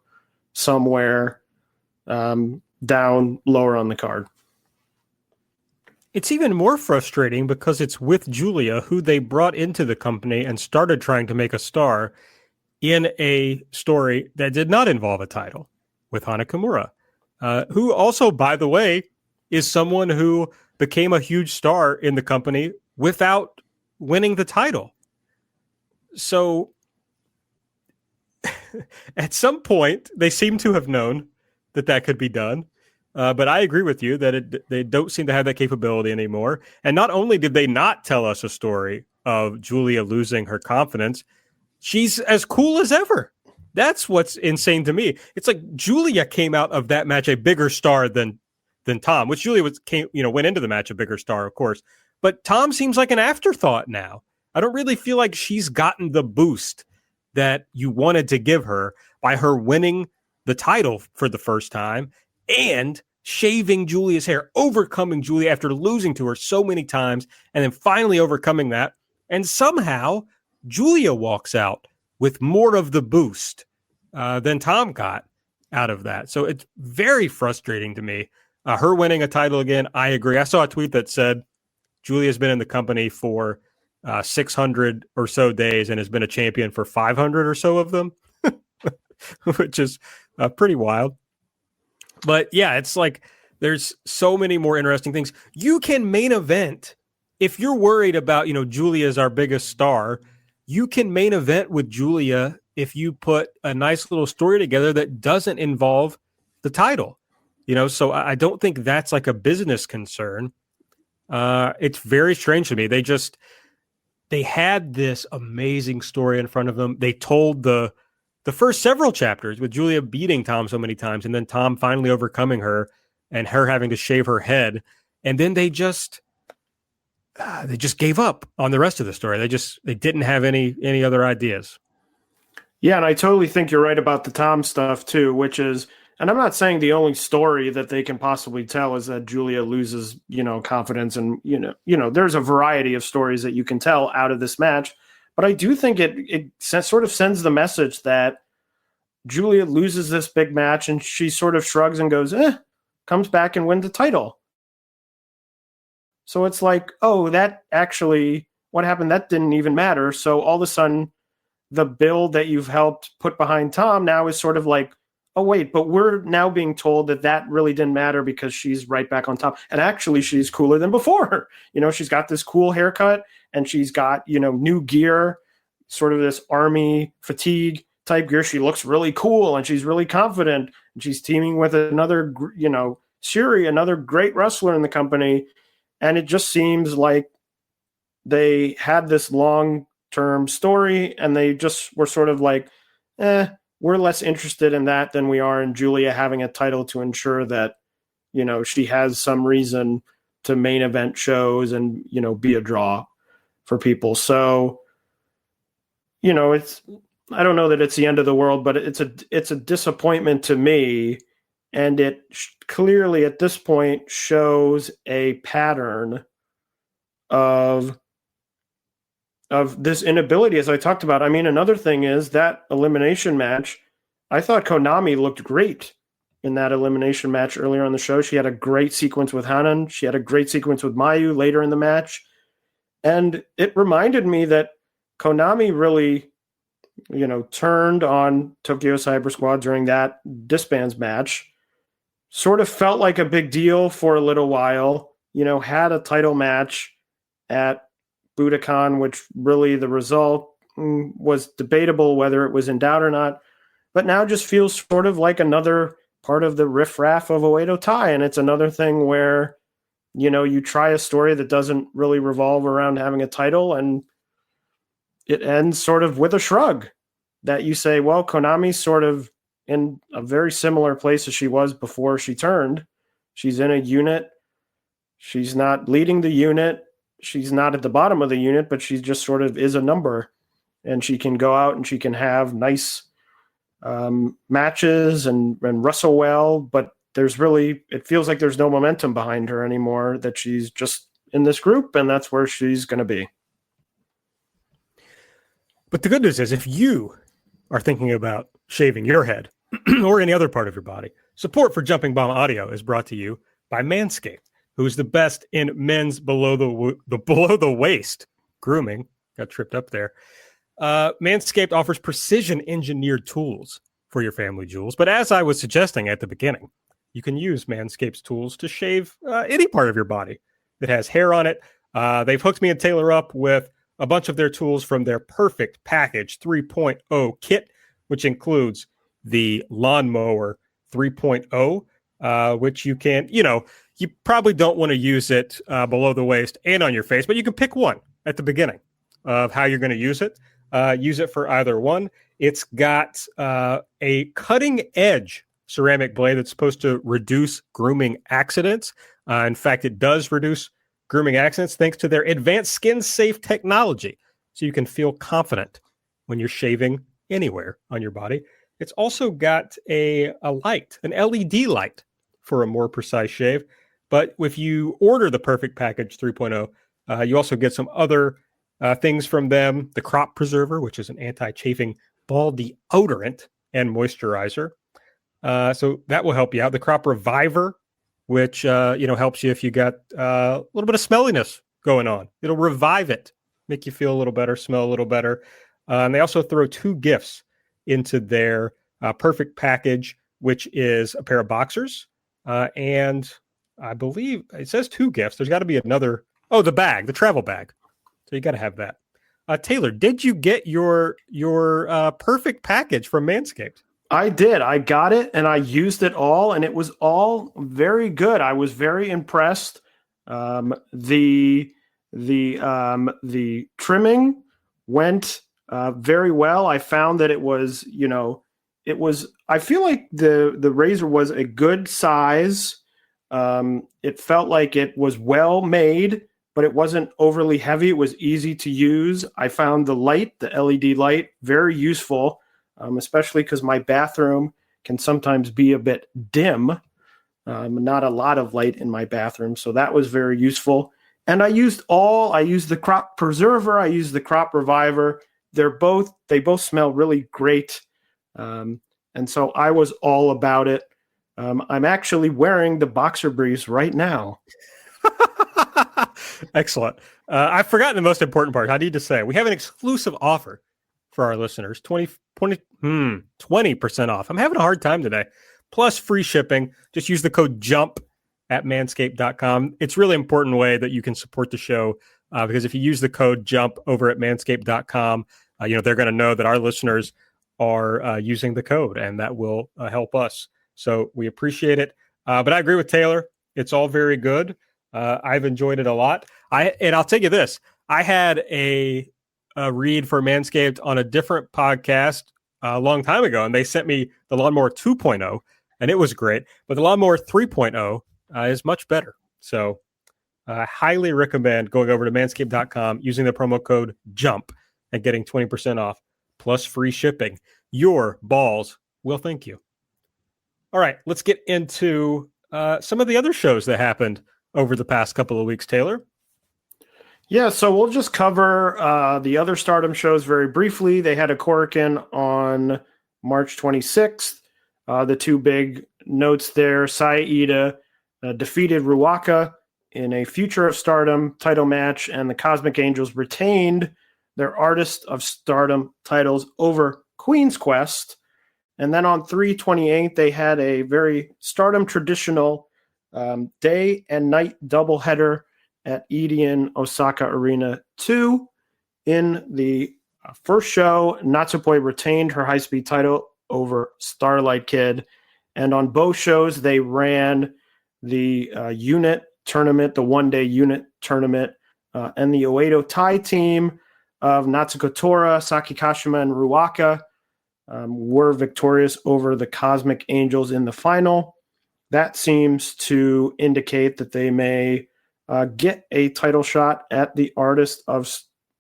somewhere down lower on the card. It's even more frustrating because it's with Giulia, who they brought into the company and started trying to make a star in a story that did not involve a title with Hana Kimura, who also, by the way, is someone who became a huge star in the company without winning the title. So at some point, they seem to have known that could be done. But I agree with you that they don't seem to have that capability anymore. And not only did they not tell us a story of Giulia losing her confidence, she's as cool as ever. That's what's insane to me. It's like Giulia came out of that match a bigger star than Tom, which Giulia went into the match a bigger star, of course. But Tom seems like an afterthought now. I don't really feel like she's gotten the boost that you wanted to give her by her winning the title for the first time and shaving Giulia's hair, overcoming Giulia after losing to her so many times, and then finally overcoming that. And somehow Giulia walks out with more of the boost than Tom got out of that. So it's very frustrating to me. Her winning a title again, I agree. I saw a tweet that said, Giulia's been in the company for 600 or so days and has been a champion for 500 or so of them, which is pretty wild. But yeah, it's like there's so many more interesting things. You can main event if you're worried about, Giulia is our biggest star. You can main event with Giulia if you put a nice little story together that doesn't involve the title. So I don't think that's like a business concern. It's very strange to me. They had this amazing story in front of them. They told the first several chapters with Giulia beating Tom so many times, and then Tom finally overcoming her and her having to shave her head. And then they just gave up on the rest of the story. They didn't have any other ideas. Yeah, and I totally think you're right about the Tom stuff too, which is, and I'm not saying the only story that they can possibly tell is that Giulia loses, confidence, and there's a variety of stories that you can tell out of this match. But I do think it sort of sends the message that Giulia loses this big match and she sort of shrugs and goes, comes back and wins the title. So it's like, oh, that actually, what happened, that didn't even matter. So all of a sudden, the build that you've helped put behind Tom now is sort of like, oh, wait, but we're now being told that really didn't matter because she's right back on top. And actually, she's cooler than before. She's got this cool haircut and she's got, new gear, sort of this army fatigue type gear. She looks really cool and she's really confident. And she's teaming with another, Shuri, another great wrestler in the company. And it just seems like they had this long-term story and they just were sort of like, we're less interested in that than we are in Giulia having a title to ensure that, she has some reason to main event shows and, be a draw for people. So, I don't know that it's the end of the world, but it's a disappointment to me. And it clearly at this point shows a pattern of this inability, as I talked about. I mean, another thing is that elimination match. I thought Konami looked great in that elimination match earlier on the show. She had a great sequence with Hanan. She had a great sequence with Mayu later in the match. And it reminded me that Konami really, turned on Tokyo Cyber Squad during that disbands match. Sort of felt like a big deal for a little while, had a title match at Budokan, which really the result was debatable whether it was in doubt or not, but now just feels sort of like another part of the riffraff of Oedo Tai. And it's another thing where, you try a story that doesn't really revolve around having a title and it ends sort of with a shrug that you say, well, Konami's sort of in a very similar place as she was before she turned. She's in a unit. She's not leading the unit. She's not at the bottom of the unit, but she just sort of is a number, and she can go out and she can have nice matches and wrestle well, but it feels like there's no momentum behind her anymore, that she's just in this group and that's where she's going to be. But the good news is if you are thinking about shaving your head or any other part of your body, support for Jumping Bomb Audio is brought to you by Manscaped, who's the best in men's below the waist grooming. Got tripped up there. Manscaped offers precision engineered tools for your family jewels. But as I was suggesting at the beginning, you can use Manscaped's tools to shave any part of your body that has hair on it. They've hooked me and Taylor up with a bunch of their tools from their Perfect Package 3.0 kit, which includes the Lawnmower 3.0, which you can, you probably don't want to use it below the waist and on your face, but you can pick one at the beginning of how you're going to use it. Use it for either one. It's got a cutting edge ceramic blade that's supposed to reduce grooming accidents. In fact, it does reduce grooming accidents thanks to their advanced skin safe technology. So you can feel confident when you're shaving anywhere on your body. It's also got a light, an LED light for a more precise shave. But if you order the Perfect Package 3.0, you also get some other things from them. The Crop Preserver, which is an anti-chafing ball deodorant and moisturizer. So that will help you out. The Crop Reviver, which helps you if you got a little bit of smelliness going on. It'll revive it, make you feel a little better, smell a little better. And they also throw 2 gifts into their perfect package, which is a pair of boxers. And I believe it says 2 gifts. There's got to be another. Oh, the bag, the travel bag. So you got to have that. Taylor, did you get your perfect package from Manscaped? I did. I got it and I used it all, and it was all very good. I was very impressed. The trimming went very well. I found that it was, I feel like the razor was a good size. It felt like it was well made, but it wasn't overly heavy. It was easy to use. I found the light, the LED light, very useful, especially because my bathroom can sometimes be a bit dim. Not a lot of light in my bathroom, so that was very useful. And I used the crop preserver, I used the crop reviver. They both smell really great. And so I was all about it. I'm actually wearing the boxer briefs right now. Excellent. I've forgotten the most important part. I need to say we have an exclusive offer for our listeners, 20% off. I'm having a hard time today. Plus free shipping. Just use the code JUMP at manscaped.com. It's really important way that you can support the show because if you use the code JUMP over at manscaped.com, they're going to know that our listeners are using the code, and that will help us. So we appreciate it. But I agree with Taylor. It's all very good. I've enjoyed it a lot. I'll tell you this. I had a read for Manscaped on a different podcast a long time ago, and they sent me the Lawnmower 2.0, and it was great. But the Lawnmower 3.0 is much better. So I highly recommend going over to manscaped.com, using the promo code JUMP, and getting 20% off plus free shipping. Your balls will thank you. All right, let's get into some of the other shows that happened over the past couple of weeks, Taylor. Yeah, so we'll just cover the other Stardom shows very briefly. They had a Korakuen on March 26th. The 2 big notes there, Saida defeated Ruaka in a Future of Stardom title match, and the Cosmic Angels retained their Artist of Stardom titles over Queen's Quest. And then on 3/28, they had a very Stardom traditional day and night doubleheader at Edion Osaka Arena 2. In the first show, Natsupoi retained her high-speed title over Starlight Kid. And on both shows, they ran the unit tournament, the one-day unit tournament, and the Oedo Tai team of Natsuko Tora, Saki Kashima, and Ruaka were victorious over the Cosmic Angels in the final. That seems to indicate that they may get a title shot at the Artist of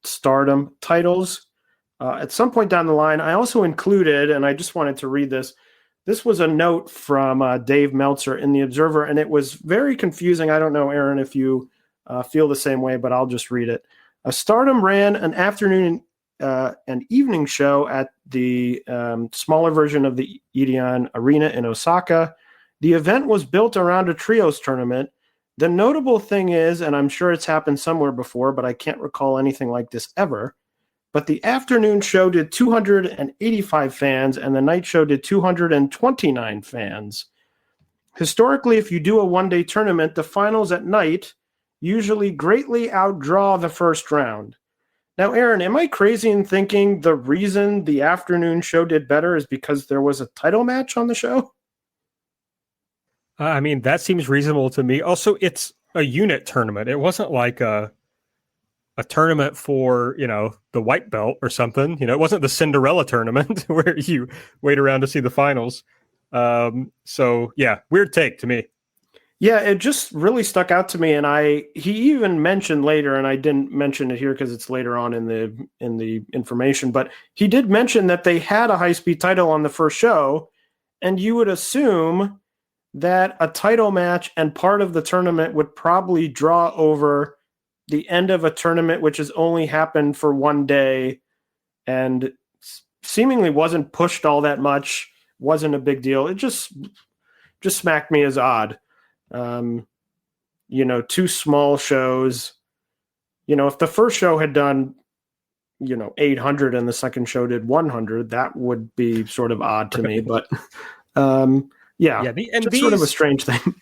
Stardom titles. At some point down the line, I also included, and I just wanted to read this, this was a note from Dave Meltzer in The Observer, and it was very confusing. I don't know, Aaron, if you feel the same way, but I'll just read it. Stardom ran an afternoon and evening show at the smaller version of the Edion Arena in Osaka. The event was built around a trios tournament. The notable thing is, and I'm sure it's happened somewhere before, but I can't recall anything like this ever, but the afternoon show did 285 fans and the night show did 229 fans. Historically, if you do a one-day tournament, the finals at night usually greatly outdraw the first round. Now, Aaron, am I crazy in thinking the reason the afternoon show did better is because there was a title match on the show? I mean, that seems reasonable to me. Also, it's a unit tournament. It wasn't like a tournament for, the white belt or something. It wasn't the Cinderella tournament where you wait around to see the finals. So, yeah, weird take to me. Yeah, it just really stuck out to me, and he even mentioned later, and I didn't mention it here because it's later on in the information, but he did mention that they had a high-speed title on the first show, and you would assume that a title match and part of the tournament would probably draw over the end of a tournament which has only happened for one day and seemingly wasn't pushed all that much, wasn't a big deal. It just smacked me as odd. 2 small shows if the first show had done 800 and the second show did 100, that would be sort of odd to me. But just sort of a strange thing.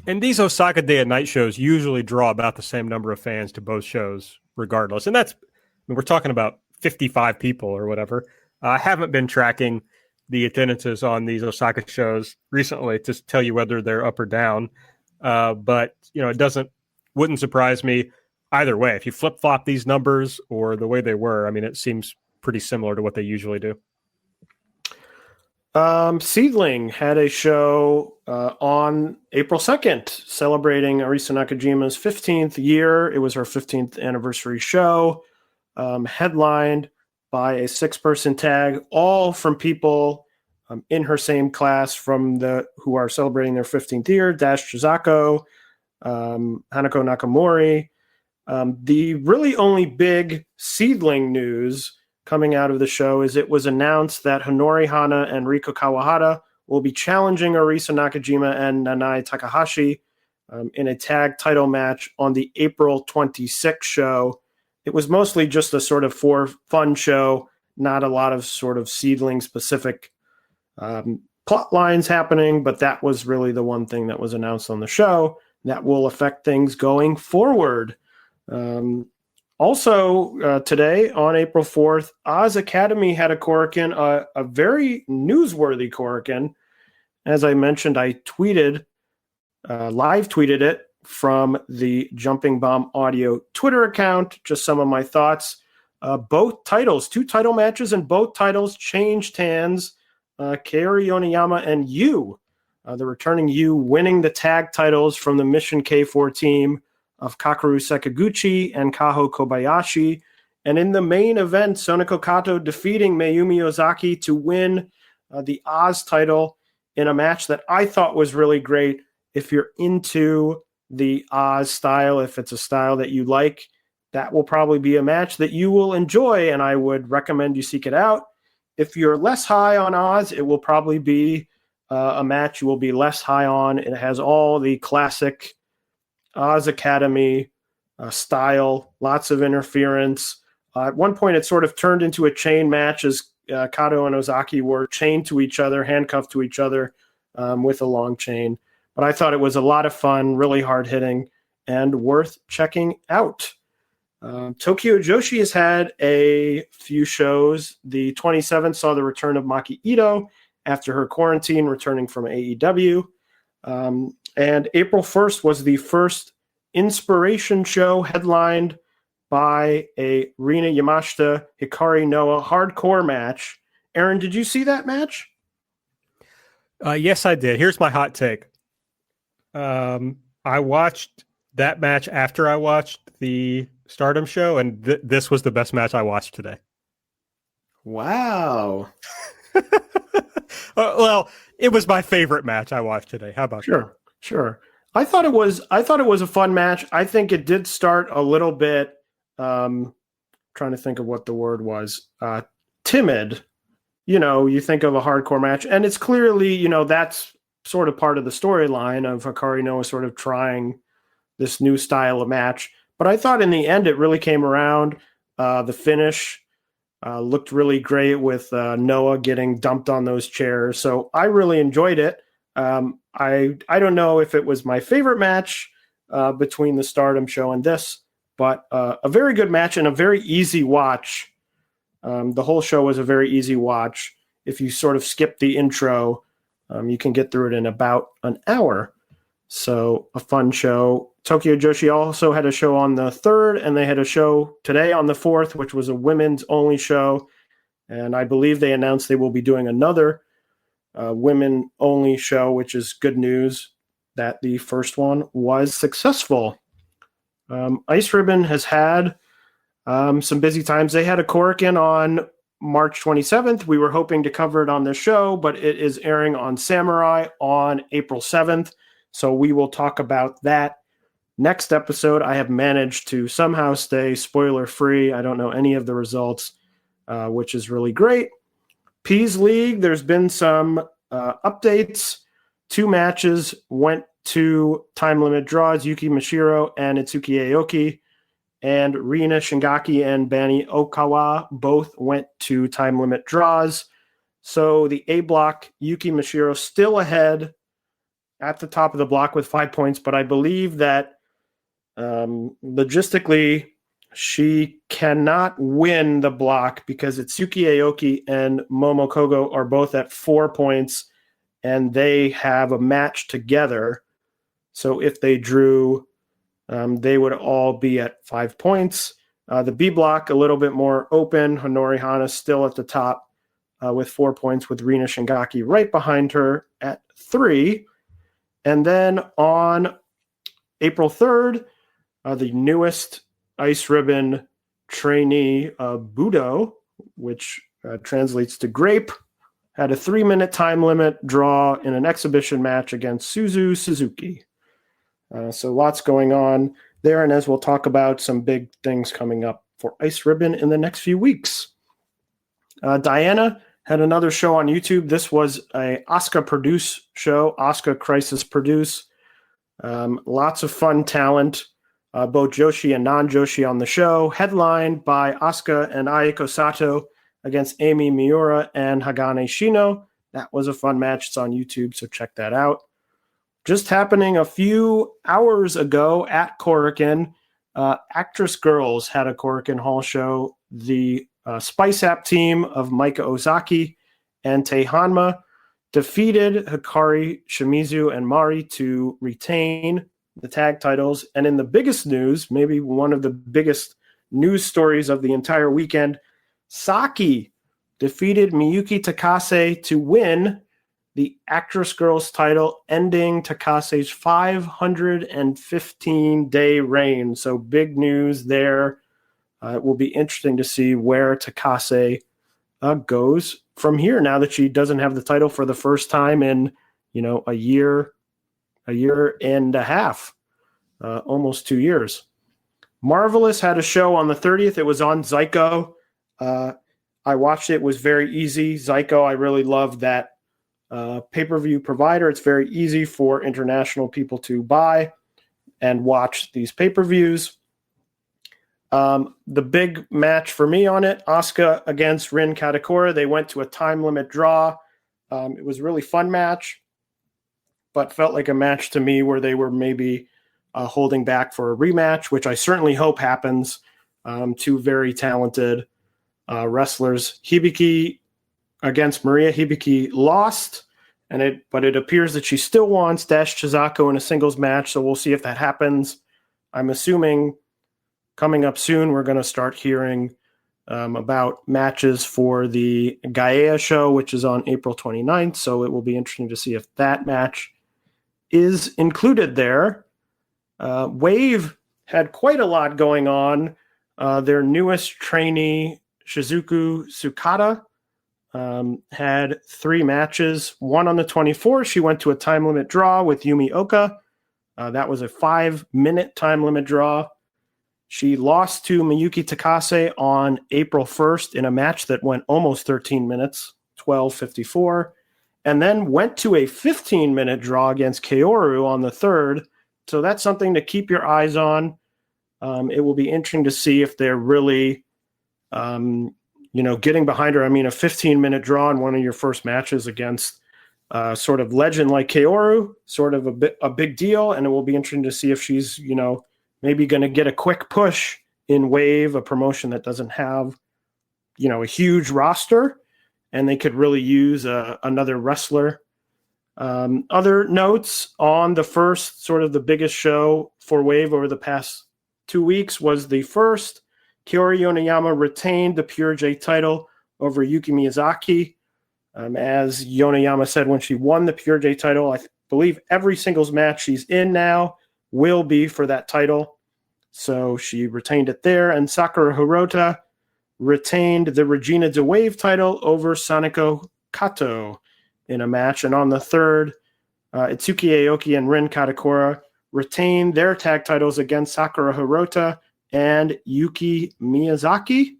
And these Osaka Day and Night shows usually draw about the same number of fans to both shows, regardless. And we're talking about 55 people or whatever. I haven't been tracking the attendances on these Osaka shows recently to tell you whether they're up or down. But it wouldn't surprise me either way. If you flip flop these numbers or the way they were, I mean, it seems pretty similar to what they usually do. Seedling had a show on April 2nd celebrating Arisa Nakajima's 15th year. It was her 15th anniversary show, headlined by a 6-person tag, all from people in her same class who are celebrating their 15th year: Dash Chizako, Hanako Nakamori. The really only big Seedling news coming out of the show is it was announced that Honori Hana and Riko Kawahara will be challenging Arisa Nakajima and Nanai Takahashi in a tag title match on the April 26th show. It was mostly just a sort of for fun show, not a lot of sort of Seedling specific plot lines happening, but that was really the one thing that was announced on the show that will affect things going forward. Also, today on April 4th, Oz Academy had a Korakuen, a very newsworthy Korakuen. As I mentioned, I live tweeted it from the Jumping Bomb Audio Twitter account. Just some of my thoughts. Both titles, 2 title matches, and both titles changed hands. Kaori Oniyama and Yu, the returning Yu, winning the tag titles from the Mission K4 team of Kakeru Sakaguchi and Kaho Kobayashi. And in the main event, Sonoko Kato defeating Mayumi Ozaki to win the Oz title in a match that I thought was really great. If you're into the Oz style, if it's a style that you like, that will probably be a match that you will enjoy, and I would recommend you seek it out. If you're less high on Oz, it will probably be a match you will be less high on. It has all the classic Oz Academy style, lots of interference. At one point, it sort of turned into a chain match as Kato and Ozaki were chained to each other, handcuffed to each other with a long chain. But I thought it was a lot of fun, really hard-hitting, and worth checking out. Tokyo Joshi has had a few shows. The 27th saw the return of Maki Ito after her quarantine, returning from AEW. And April 1st was the first Inspiration show headlined by a Rina Yamashita Hikari Noah hardcore match. Aaron, did you see that match? Yes, I did. Here's my hot take. I watched that match after I watched the Stardom show, and this was the best match I watched today. Wow. Well, it was my favorite match I watched today. How about that? Sure. I thought it was a fun match. I think it did start a little bit trying to think of what the word was. Timid. You think of a hardcore match, and it's clearly, that's sort of part of the storyline of Hikari Noah sort of trying this new style of match. But I thought in the end it really came around. The finish looked really great with Noah getting dumped on those chairs. So I really enjoyed it. I don't know if it was my favorite match between the Stardom show and this, but a very good match and a very easy watch. The whole show was a very easy watch. If you sort of skip the intro, you can get through it in about an hour. So a fun show. Tokyo Joshi also had a show on the 3rd, and they had a show today on the 4th, which was a women's only show. And I believe they announced they will be doing another women only show, which is good news that the first one was successful. Ice Ribbon has had some busy times. They had a Korakuen on March 27th. We were hoping to cover it on this show, but it is airing on Samurai on April 7th. So we will talk about that next episode. I have managed to somehow stay spoiler free. I don't know any of the results, which is really great. Peas League, there's been some updates. 2 matches went to time limit draws, Yuki Mashiro and Itsuki Aoki. and Rina Shingaki and Bani Okawa both went to time limit draws. So the A block, Yuki Mashiro still ahead at the top of the block with 5 points, but I believe that logistically she cannot win the block because Itsuki Aoki and Momo Kogo are both at 4 points and they have a match together. So if they drew, they would all be at 5 points. The B block, a little bit more open. Honori Hana still at the top with 4 points, with Rina Shingaki right behind her at 3. And then on April 3rd, the newest Ice Ribbon trainee, Budo, which translates to grape, had a 3-minute time limit draw in an exhibition match against Suzu Suzuki. So lots going on there, and as we'll talk about, some big things coming up for Ice Ribbon in the next few weeks. Diana had another show on YouTube. This was a Asuka Produce show, Asuka Crisis Produce. Lots of fun talent, both Joshi and non-Joshi on the show, headlined by Asuka and Aiko Sato against Amy Miura and Hagane Shino. That was a fun match. It's on YouTube, so check that out. Just happening a few hours ago at Korakuen, Actress Girls had a Korakuen Hall show. The Spice App team of Maika Ozaki and Tei Hanma defeated Hikari Shimizu and Mari to retain the tag titles. And in the biggest news, maybe one of the biggest news stories of the entire weekend, Saki defeated Miyuki Takase to win the Actress Girls title, ending Takase's 515-day reign. So big news there. It will be interesting to see where Takase goes from here now that she doesn't have the title for the first time in, a year and a half, almost 2 years. Marvelous had a show on the 30th. It was on Zyko. I watched it. It was very easy. Zyko, I really love that pay-per-view provider. It's very easy for international people to buy and watch these pay-per-views. The big match for me on it, Asuka against Rin Katakura. They went to a time limit draw. It was a really fun match, but felt like a match to me where they were maybe holding back for a rematch, which I certainly hope happens. Two very talented wrestlers. Hibiki against Maria. Hibiki lost, but it appears that she still wants Dash Chizako in a singles match, so we'll see if that happens. I'm assuming coming up soon, we're going to start hearing about matches for the Gaea show, which is on April 29th. So it will be interesting to see if that match is included there. Wave had quite a lot going on. Their newest trainee, Shizuku Sukata, had 3 matches. One on the 24th, she went to a time limit draw with Yumi Oka. That was a 5-minute time limit draw. She lost to Miyuki Takase on April 1st in a match that went almost 13 minutes, 12:54, and then went to a 15-minute draw against Kaoru on the 3rd. So that's something to keep your eyes on. It will be interesting to see if they're really, getting behind her. I mean, a 15-minute draw in one of your first matches against sort of legend like Kaoru, sort of a big deal, and it will be interesting to see if she's, maybe going to get a quick push in Wave, a promotion that doesn't have, a huge roster, and they could really use another wrestler. Other notes on the first, sort of the biggest show for Wave over the past 2 weeks was the first. Kiori Yoneyama retained the Pure J title over Yuki Miyazaki. As Yoneyama said when she won the Pure J title, I believe every singles match she's in now will be for that title. So she retained it there. And Sakura Hirota retained the Regina de Wave title over Saneko Kato in a match. And on the 3rd, Itsuki Aoki and Rin Katakura retained their tag titles against Sakura Hirota and Yuki Miyazaki.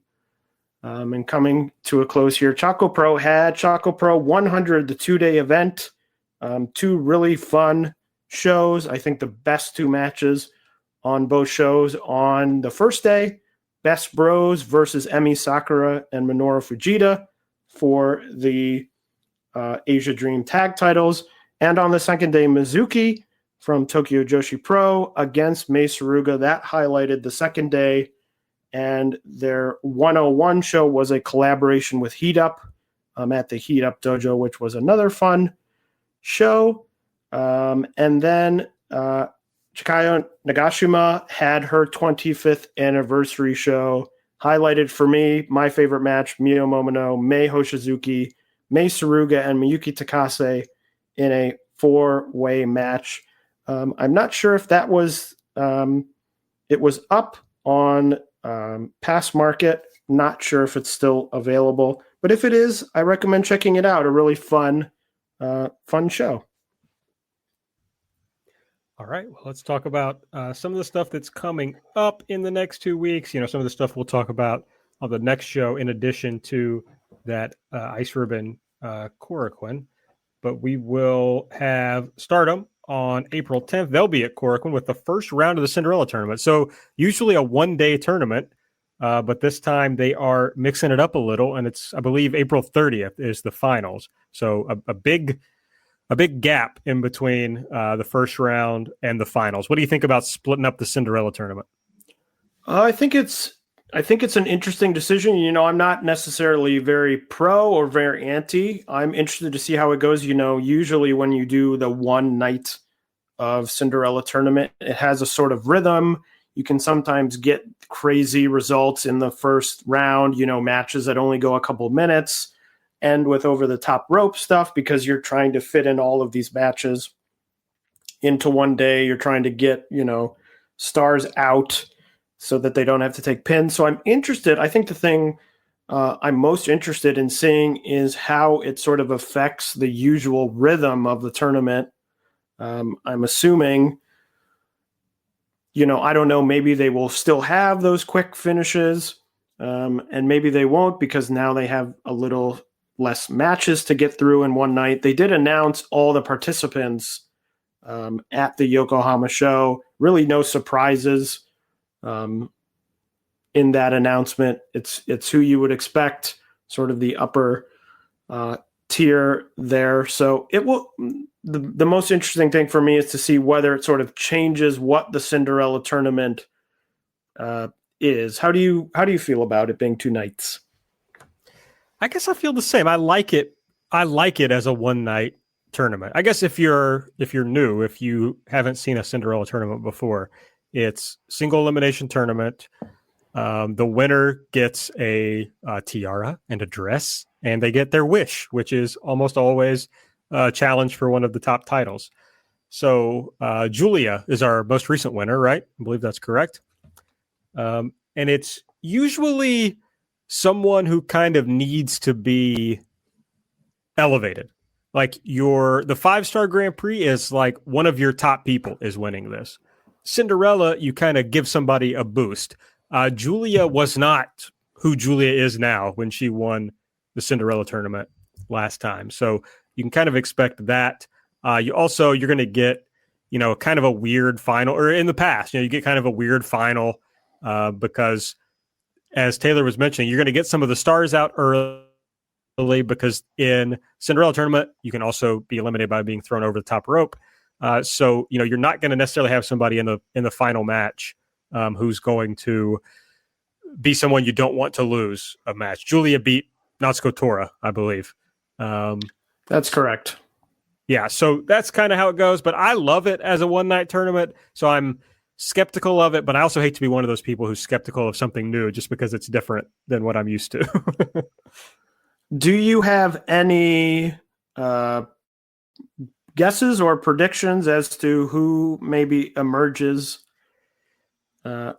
And coming to a close here, Choco Pro had Choco Pro 100, the 2-day event. 2 really fun shows. I think the best 2 matches on both shows. On the first day, Best Bros versus Emi Sakura and Minoru Fujita for the Asia Dream tag titles. And on the second day, Mizuki from Tokyo Joshi Pro against Mei Suruga. That highlighted the second day. And their 101 show was a collaboration with Heat Up at the Heat Up Dojo, which was another fun show. And then Chikayo Nagashima had her 25th anniversary show. Highlighted for me, my favorite match, Miyo Momono, Mei Hoshizuki, Mei Suruga, and Miyuki Takase in a 4-way match. I'm not sure if that was it was up on Pass Market. Not sure if it's still available, but if it is, I recommend checking it out. A really fun show. All right, well, let's talk about some of the stuff that's coming up in the next 2 weeks. You know, some of the stuff we'll talk about on the next show, in addition to that Ice Ribbon Korakuen. But we will have Stardom on April 10th. They'll be at Korakuen with the first round of the Cinderella tournament. So usually a one-day tournament, but this time they are mixing it up a little, and it's, I believe, April 30th is the finals. So a big gap in between the first round and the finals. What do you think about splitting up the Cinderella tournament? I think it's an interesting decision. You know, I'm not necessarily very pro or very anti. I'm interested to see how it goes. You know, usually when you do the one night of Cinderella tournament, it has a sort of rhythm. You can sometimes get crazy results in the first round, you know, matches that only go a couple minutes, end with over the top rope stuff because you're trying to fit in all of these matches into one day. You're trying to get, you know, stars out so that they don't have to take pins. So I'm interested. I think the thing I'm most interested in seeing is how it sort of affects the usual rhythm of the tournament. I'm assuming, you know, I don't know, maybe they will still have those quick finishes, and maybe they won't because now they have a little less matches to get through in one night. They did announce all the participants at the Yokohama show. Really no surprises in that announcement. It's who you would expect, sort of the upper tier there. So it will. The most interesting thing for me is to see whether it sort of changes what the Cinderella tournament is. How do you feel about it being 2 nights? I guess I feel the same. I like it. I like it as a one night tournament. I guess if you're new, if you haven't seen a Cinderella tournament before, it's single elimination tournament. The winner gets a tiara and a dress, and they get their wish, which is almost always a challenge for one of the top titles. So Giulia is our most recent winner, right? I believe that's correct. And it's usually someone who kind of needs to be elevated. Like the 5-star Grand Prix is like one of your top people is winning this. Cinderella, you kind of give somebody a boost. Giulia was not who Giulia is now when she won the Cinderella tournament last time. So you can kind of expect that. You're going to get, you know, kind of a weird final, or in the past, you know, you get kind of a weird final because, as Taylor was mentioning, you're going to get some of the stars out early because in Cinderella tournament, you can also be eliminated by being thrown over the top rope. So, you know, you're not going to necessarily have somebody in the final match who's going to be someone you don't want to lose a match. Giulia beat Natsuko Tora, I believe. That's correct. Yeah, so that's kind of how it goes. But I love it as a one-night tournament, so I'm skeptical of it. But I also hate to be one of those people who's skeptical of something new just because it's different than what I'm used to. Do you have any guesses or predictions as to who maybe emerges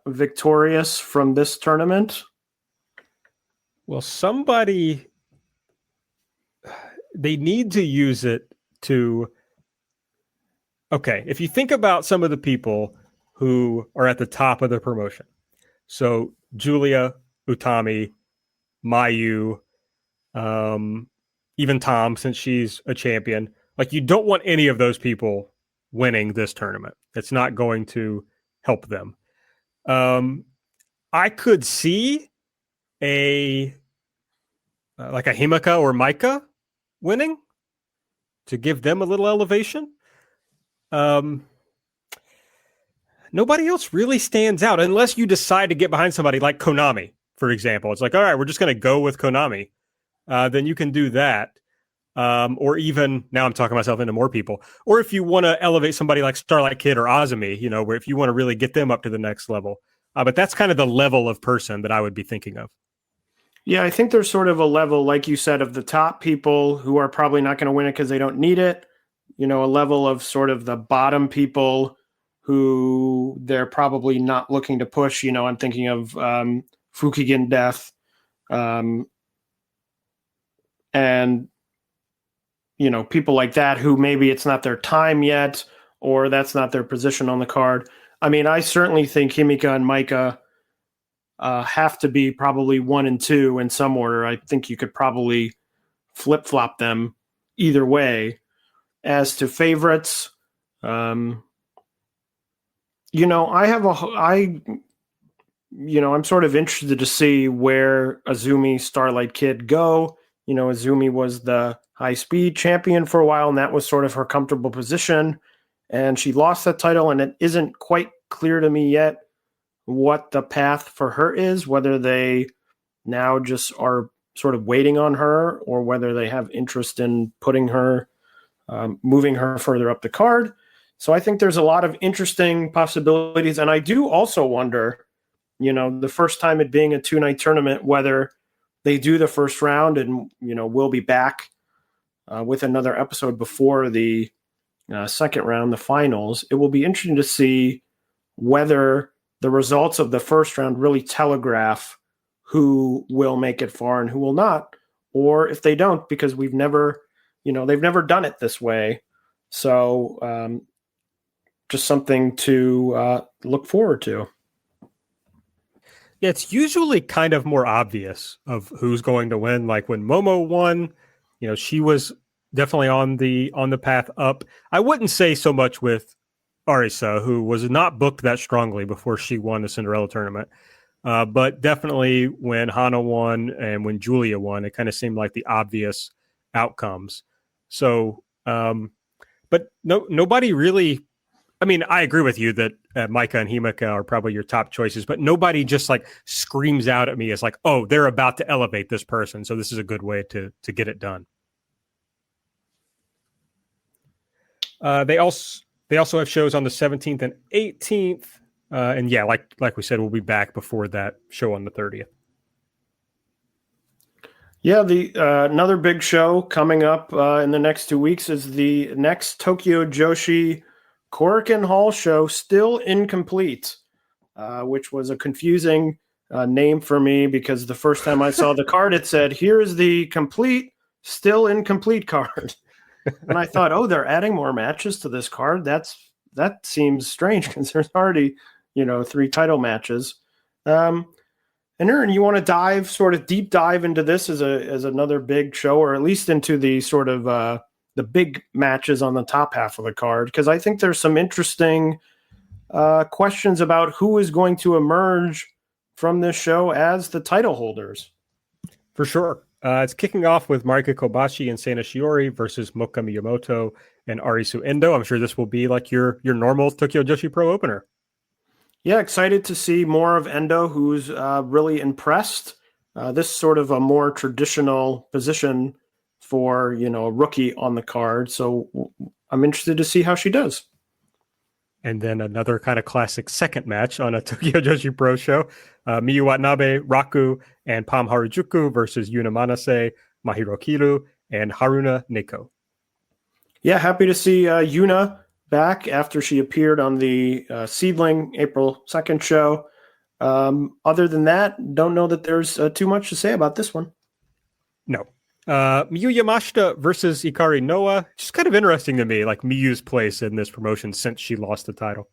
victorious from this tournament? Well, they need to use it to... Okay, if you think about some of the people who are at the top of the promotion, so Giulia, Utami, Mayu, even Tom, since she's a champion, like you don't want any of those people winning this tournament. It's not going to help them. I could see like a Himeka or Maika winning to give them a little elevation. Nobody else really stands out unless you decide to get behind somebody like Konami, for example. It's like, all right, we're just going to go with Konami. Then you can do that. Or even, now I'm talking myself into more people. Or if you want to elevate somebody like Starlight Kid or Azumi, where if you want to really get them up to the next level. But that's kind of the level of person that I would be thinking of. Yeah, I think there's sort of a level, like you said, of the top people who are probably not going to win it because they don't need it. A level of sort of the bottom people who they're probably not looking to push. I'm thinking of Fukigen Death, and people like that who maybe it's not their time yet, or that's not their position on the card. I mean, I certainly think Himeka and Maika have to be probably 1 and 2 in some order. I think you could probably flip-flop them either way. As to favorites, I'm sort of interested to see where Azumi, Starlight Kid go. Azumi was the high-speed champion for a while, and that was sort of her comfortable position. And she lost that title, and it isn't quite clear to me yet what the path for her is, whether they now just are sort of waiting on her or whether they have interest in putting her, moving her further up the card. So I think there's a lot of interesting possibilities. And I do also wonder, the first time it being a 2-night tournament, whether they do the first round and, we'll be back with another episode before the second round, the finals. It will be interesting to see whether the results of the first round really telegraph who will make it far and who will not, or if they don't, because they've never done it this way. So just something to look forward to. Yeah, it's usually kind of more obvious of who's going to win. Like when Momo won, she was definitely on the path up. I wouldn't say so much with Arisa, who was not booked that strongly before she won the Cinderella tournament. But definitely when Hana won and when Giulia won, it kind of seemed like the obvious outcomes. So, but nobody really. I mean, I agree with you that Maika and Himeka are probably your top choices, but nobody just like screams out at me as like, oh, they're about to elevate this person, so this is a good way to get it done. They also have shows on the 17th and 18th, and yeah, like we said, we'll be back before that show on the 30th. Yeah, the another big show coming up in the next 2 weeks is the next Tokyo Joshi Korakuen Hall show, still incomplete, which was a confusing name for me because the first time I saw the card, it said, "Here is the complete, still incomplete card." And I thought, oh, they're adding more matches to this card. That seems strange because there's already, 3 title matches. And Aaron, you want to deep dive into this as another big show, or at least into the sort of the big matches on the top half of the card, because I think there's some interesting questions about who is going to emerge from this show as the title holders. For sure. It's kicking off with Marika Kobashi and Seina Shiori versus Moka Miyamoto and Arisu Endo. I'm sure this will be like your normal Tokyo Joshi Pro opener. Yeah, excited to see more of Endo, who's really impressed. This sort of a more traditional position for, a rookie on the card. So I'm interested to see how she does. And then another kind of classic second match on a Tokyo Joshi Pro show. Miyu Watanabe, Raku, and Pam Harajuku versus Yuna Manase, Mahiro Kiru, and Haruna Neko. Yeah, happy to see Yuna back after she appeared on the Seedling April 2nd show. Other than that, don't know that there's too much to say about this one. No. Miyu Yamashita versus Ikari Noah. Just kind of interesting to me, like Miyu's place in this promotion since she lost the title.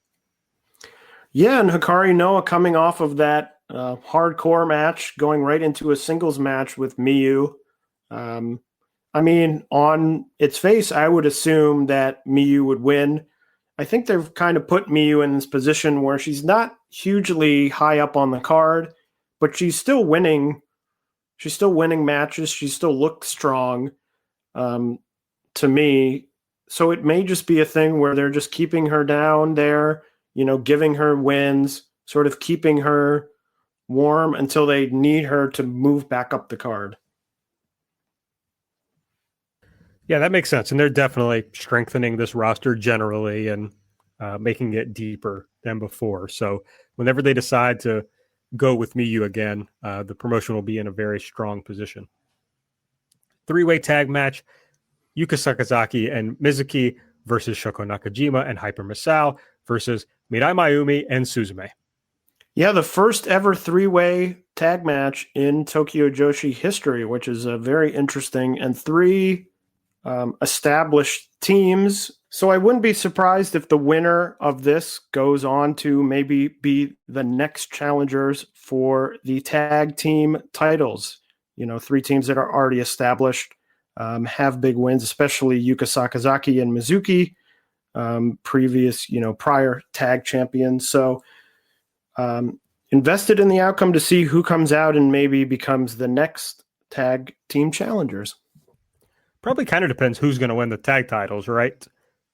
Yeah, and Hikari Noah coming off of that hardcore match, going right into a singles match with Miyu. I mean, on its face, I would assume that Miyu would win. I think they've kind of put Miyu in this position where she's not hugely high up on the card, but she's still winning. She's still winning matches. She still looks strong to me. So it may just be a thing where they're just keeping her down there, giving her wins, sort of keeping her warm until they need her to move back up the card. Yeah, that makes sense. And they're definitely strengthening this roster generally and making it deeper than before. So whenever they decide to go with Miyu again, the promotion will be in a very strong position. 3-way tag match, Yuka Sakazaki and Mizuki versus Shoko Nakajima and Hyper Misao versus Mirai Mayumi and Suzume. Yeah, the first ever 3-way tag match in Tokyo Joshi history, which is very interesting, and 3 established teams. So I wouldn't be surprised if the winner of this goes on to maybe be the next challengers for the tag team titles. 3 teams that are already established, have big wins, especially Yuka Sakazaki and Mizuki, prior tag champions. So invested in the outcome to see who comes out and maybe becomes the next tag team challengers. Probably kind of depends who's going to win the tag titles, right?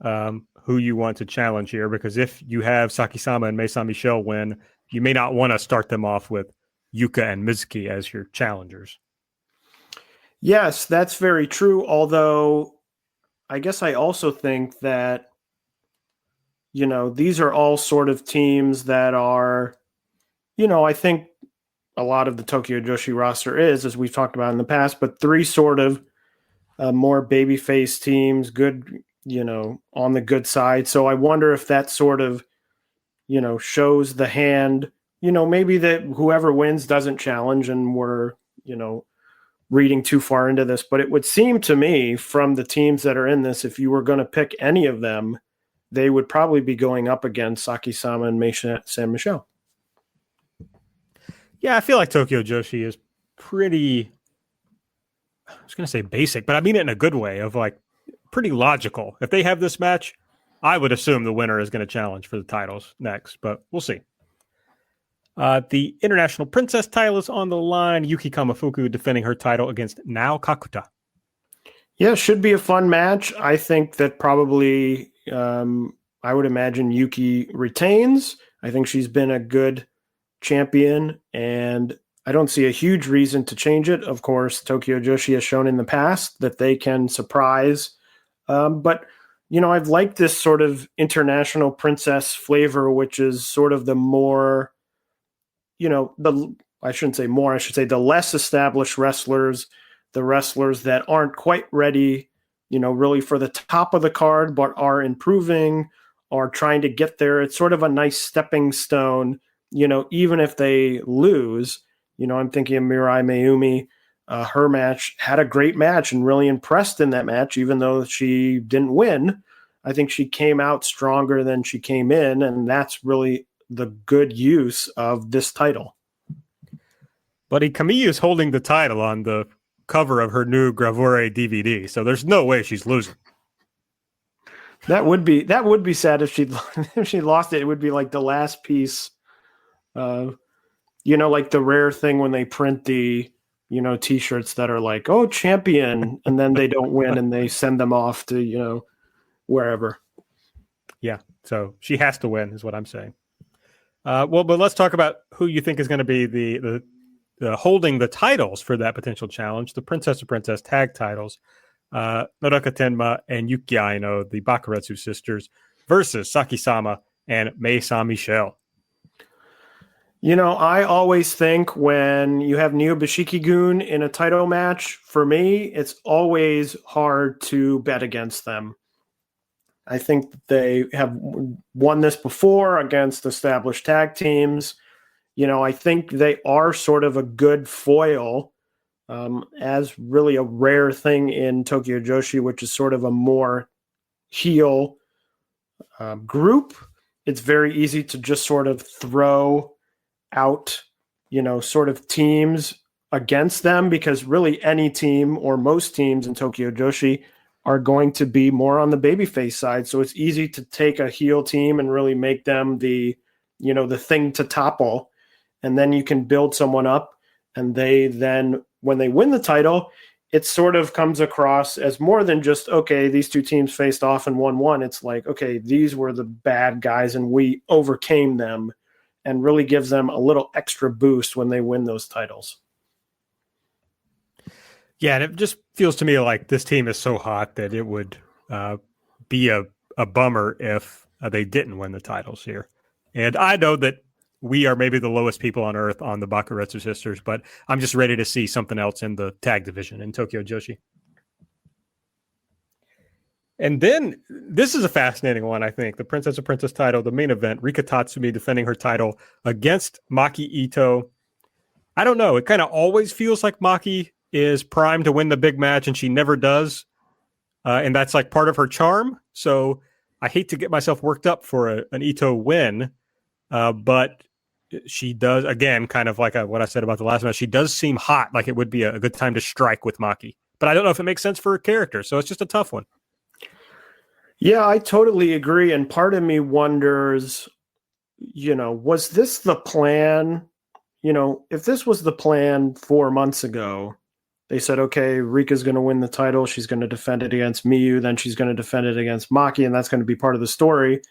Who you want to challenge here, because if you have Saki-sama and Mei Michelle win, you may not want to start them off with Yuka and Mizuki as your challengers. Yes, that's very true. Although I guess I also think that, these are all sort of teams that are, I think a lot of the Tokyo Joshi roster is, as we've talked about in the past, but 3 sort of more babyface teams, good, on the good side. So I wonder if that sort of, shows the hand, maybe that whoever wins doesn't challenge, and we're, reading too far into this. But it would seem to me from the teams that are in this, if you were going to pick any of them, they would probably be going up against Saki-sama and Mei Michelle. Yeah, I feel like Tokyo Joshi is pretty, I was going to say basic, but I mean it in a good way, of like pretty logical. If they have this match, I would assume the winner is going to challenge for the titles next, but we'll see. The International Princess title is on the line. Yuki Kamafuku defending her title against Nao Kakuta. Yeah, should be a fun match. I think that probably, I would imagine Yuki retains. I think she's been a good champion, and I don't see a huge reason to change it. Of course, Tokyo Joshi has shown in the past that they can surprise. But, I've liked this sort of international princess flavor, which is sort of the more, I shouldn't say more, I should say the less established wrestlers, the wrestlers that aren't quite ready, really for the top of the card, but are improving, are trying to get there. It's sort of a nice stepping stone, even if they lose. I'm thinking of Mirai Mayumi. Her match had a great match and really impressed in that match, even though she didn't win. I think she came out stronger than she came in, and that's really the good use of this title. Buddy, Kamiya is holding the title on the cover of her new Gravure DVD, so there's no way she's losing. That would be sad if she lost it. It would be like the last piece, like the rare thing when they print the T-shirts that are like, oh, champion, and then they don't win and they send them off to wherever. Yeah, so she has to win, is what I'm saying. But let's talk about who you think is going to be the holding the titles for that potential challenge, the Princess to Princess tag titles. Noraka Tenma and Yuki Aino, the Bakuretsu sisters, versus Saki-sama and Mei Michelle. I always think when you have Neo Bishiki-gun in a title match, for me, it's always hard to bet against them. I think they have won this before against established tag teams. I think they are sort of a good foil, as really a rare thing in Tokyo Joshi, which is sort of a more heel group. It's very easy to just sort of throw out, sort of teams against them, because really any team or most teams in Tokyo Joshi are going to be more on the babyface side. So it's easy to take a heel team and really make them the thing to topple. And then you can build someone up, and they then, when they win the title, it sort of comes across as more than just, okay, these two teams faced off and won. It's like, okay, these were the bad guys and we overcame them, and really gives them a little extra boost when they win those titles. Yeah, and it just feels to me like this team is so hot that it would be a bummer if they didn't win the titles here. And I know that we are maybe the lowest people on earth on the Bakuretsu sisters, but I'm just ready to see something else in the tag division in Tokyo Joshi. And then this is a fascinating one, I think. The Princess of Princess title, the main event, Rika Tatsumi defending her title against Maki Ito. I don't know. It kind of always feels like Maki is primed to win the big match, and she never does. And that's like part of her charm. So I hate to get myself worked up for an Ito win, but she does, again, kind of like what I said about the last match, she does seem hot, like it would be a good time to strike with Maki. But I don't know if it makes sense for her character, so it's just a tough one. Yeah, I totally agree. And part of me wonders, was this the plan? If this was the plan 4 months ago, they said, okay, Rika's going to win the title. She's going to defend it against Miyu. Then she's going to defend it against Maki. And that's going to be part of the story.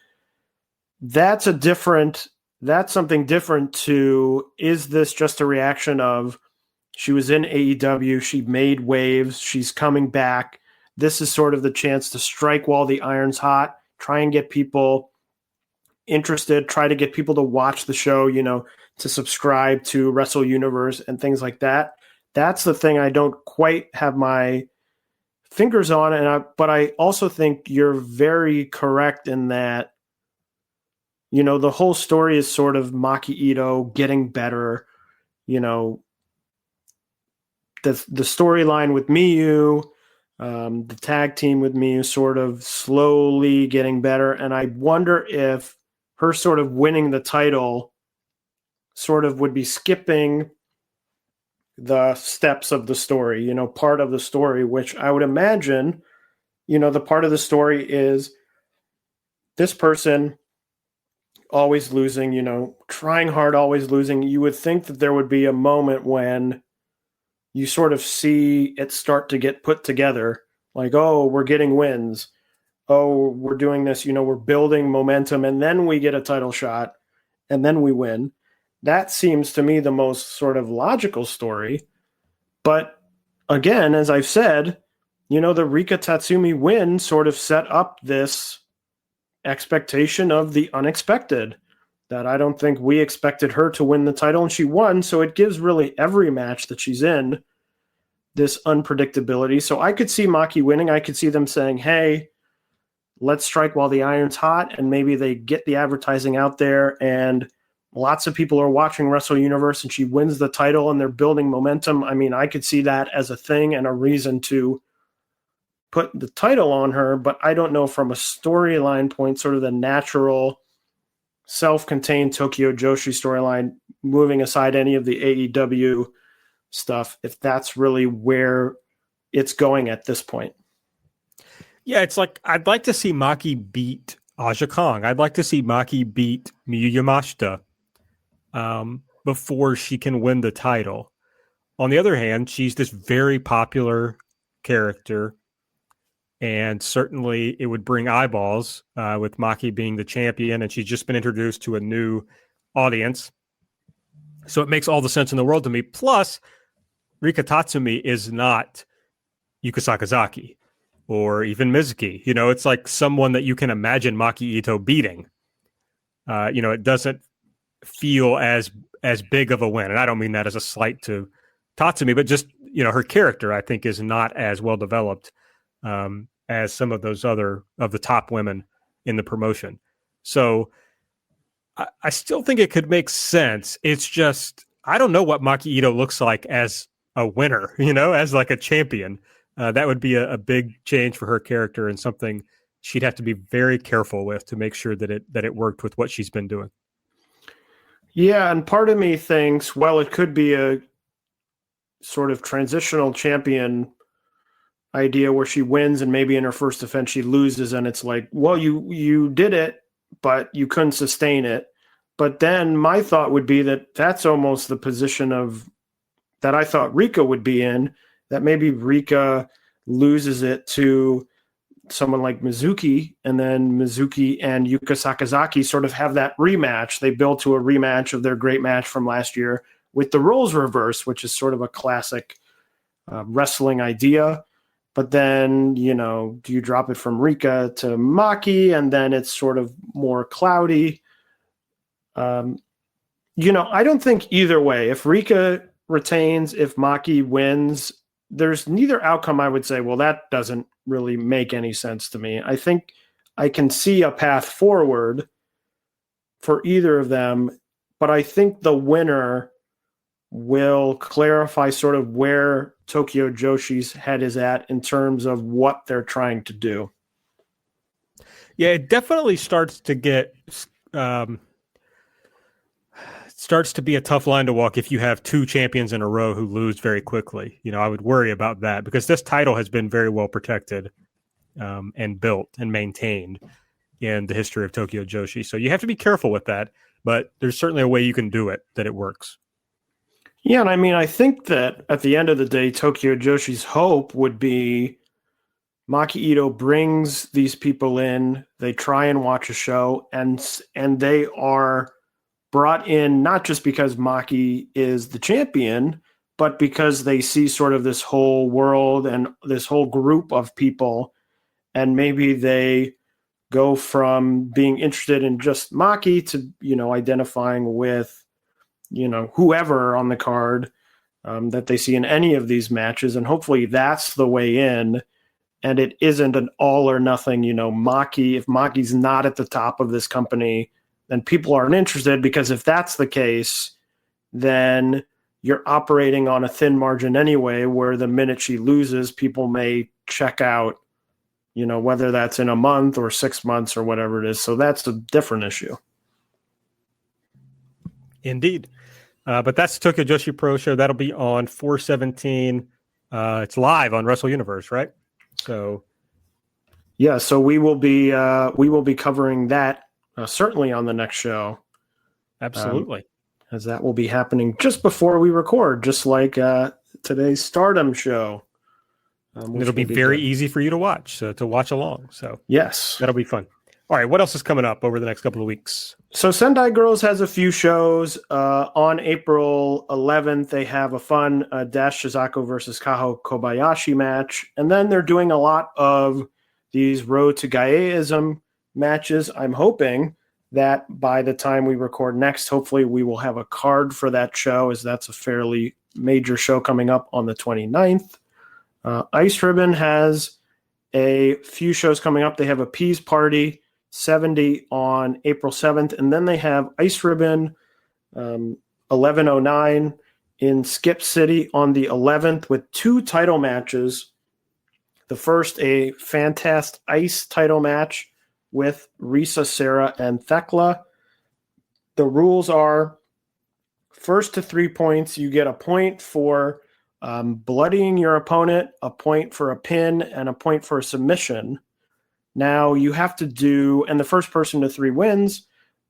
That's something different to, is this just a reaction of she was in AEW, she made waves, she's coming back. This is sort of the chance to strike while the iron's hot, try and get people interested, try to get people to watch the show, to subscribe to Wrestle Universe and things like that. That's the thing I don't quite have my fingers on. But I also think you're very correct in that, the whole story is sort of Maki Ito getting better. The storyline with Miyu, the tag team with Miyu sort of slowly getting better. And I wonder if her sort of winning the title sort of would be skipping the steps of the story, part of the story, which I would imagine, the part of the story is this person always losing, trying hard, always losing. You would think that there would be a moment when you sort of see it start to get put together, like, oh, we're getting wins. Oh, we're doing this, we're building momentum, and then we get a title shot, and then we win. That seems to me the most sort of logical story. But again, as I've said, the Rika Tatsumi win sort of set up this expectation of the unexpected, that I don't think we expected her to win the title, and she won. So it gives really every match that she's in this unpredictability. So I could see Maki winning. I could see them saying, hey, let's strike while the iron's hot, and maybe they get the advertising out there and lots of people are watching Wrestle Universe and she wins the title and they're building momentum. I mean, I could see that as a thing and a reason to put the title on her, but I don't know from a storyline point, sort of the natural self-contained Tokyo Joshi storyline, moving aside any of the AEW stuff, if that's really where it's going at this point. Yeah, it's like, I'd like to see Maki beat Aja Kong. I'd like to see Maki beat Miyu Yamashita before she can win the title. On the other hand, she's this very popular character, and certainly it would bring eyeballs with Maki being the champion, and she's just been introduced to a new audience. So it makes all the sense in the world to me. Plus, Rika Tatsumi is not Yuka Sakazaki or even Mizuki. It's like someone that you can imagine Maki Ito beating. It doesn't feel as big of a win. And I don't mean that as a slight to Tatsumi, but just, her character, I think, is not as well developed as some of those other of the top women in the promotion. So I still think it could make sense. It's just, I don't know what Maki Ito looks like as a winner, as like a champion. That would be a big change for her character and something she'd have to be very careful with to make sure that it worked with what she's been doing. Yeah, and part of me thinks, well, it could be a sort of transitional champion idea where she wins and maybe in her first defense she loses, and it's like, well, you did it, but you couldn't sustain it. But then my thought would be that that's almost the position of that I thought Rika would be in, that maybe Rika loses it to someone like Mizuki, and then Mizuki and Yuka Sakazaki sort of have that rematch. They build to a rematch of their great match from last year with the roles reversed, which is sort of a classic wrestling idea. But then, do you drop it from Rika to Maki, and then it's sort of more cloudy? I don't think either way. If Rika retains, if Maki wins, there's neither outcome I would say, well, that doesn't really make any sense to me. I think I can see a path forward for either of them, but I think the winner will clarify sort of where Tokyo Joshi's head is at in terms of what they're trying to do. Yeah, it definitely starts to get starts to be a tough line to walk if you have two champions in a row who lose very quickly. I would worry about that because this title has been very well protected and built and maintained in the history of Tokyo Joshi. So you have to be careful with that, but there's certainly a way you can do it that it works. Yeah, and I think that at the end of the day, Tokyo Joshi's hope would be Maki Ito brings these people in, they try and watch a show, and they are brought in not just because Maki is the champion, but because they see sort of this whole world and this whole group of people, and maybe they go from being interested in just Maki to, identifying with whoever on the card that they see in any of these matches. And hopefully that's the way in. And it isn't an all or nothing, Maki. If Maki's not at the top of this company, then people aren't interested, because if that's the case, then you're operating on a thin margin anyway, where the minute she loses, people may check out, whether that's in a month or 6 months or whatever it is. So that's a different issue. Indeed. But that's the Tokyo Joshi Pro show. That'll be on 4/17. It's live on Wrestle Universe, right? So, yeah. So we will be covering that certainly on the next show. Absolutely, as that will be happening just before we record, just like today's Stardom show. It'll be very easy for you to watch, to watch along. So yes, that'll be fun. All right, what else is coming up over the next couple of weeks? So Sendai Girls has a few shows. On April 11th, they have a fun Dash Shizako versus Kaho Kobayashi match. And then they're doing a lot of these Road to Gaeism matches. I'm hoping that by the time we record next, hopefully we will have a card for that show, as that's a fairly major show coming up on the 29th. Ice Ribbon has a few shows coming up. They have a Peas Party 70 on April 7th, and then they have Ice Ribbon 1109 in Skip City on the 11th with 2 title matches. The first, a Fantast Ice title match with Risa, Sarah, and Thekla. The rules are first to 3 points, you get a point for bloodying your opponent, a point for a pin, and a point for a submission. Now you have to do, and the first person to 3 wins,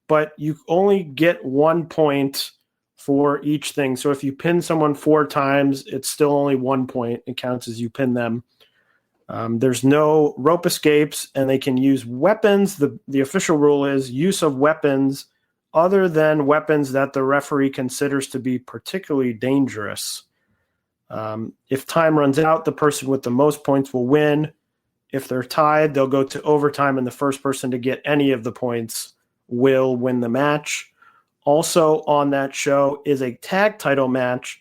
but you only get 1 point for each thing. So if you pin someone 4 times, it's still only 1 point. It counts as you pin them. There's no rope escapes, and they can use weapons. The official rule is use of weapons other than weapons that the referee considers to be particularly dangerous. If time runs out, the person with the most points will win. If they're tied, they'll go to overtime, and the first person to get any of the points will win the match. Also on that show is a tag title match,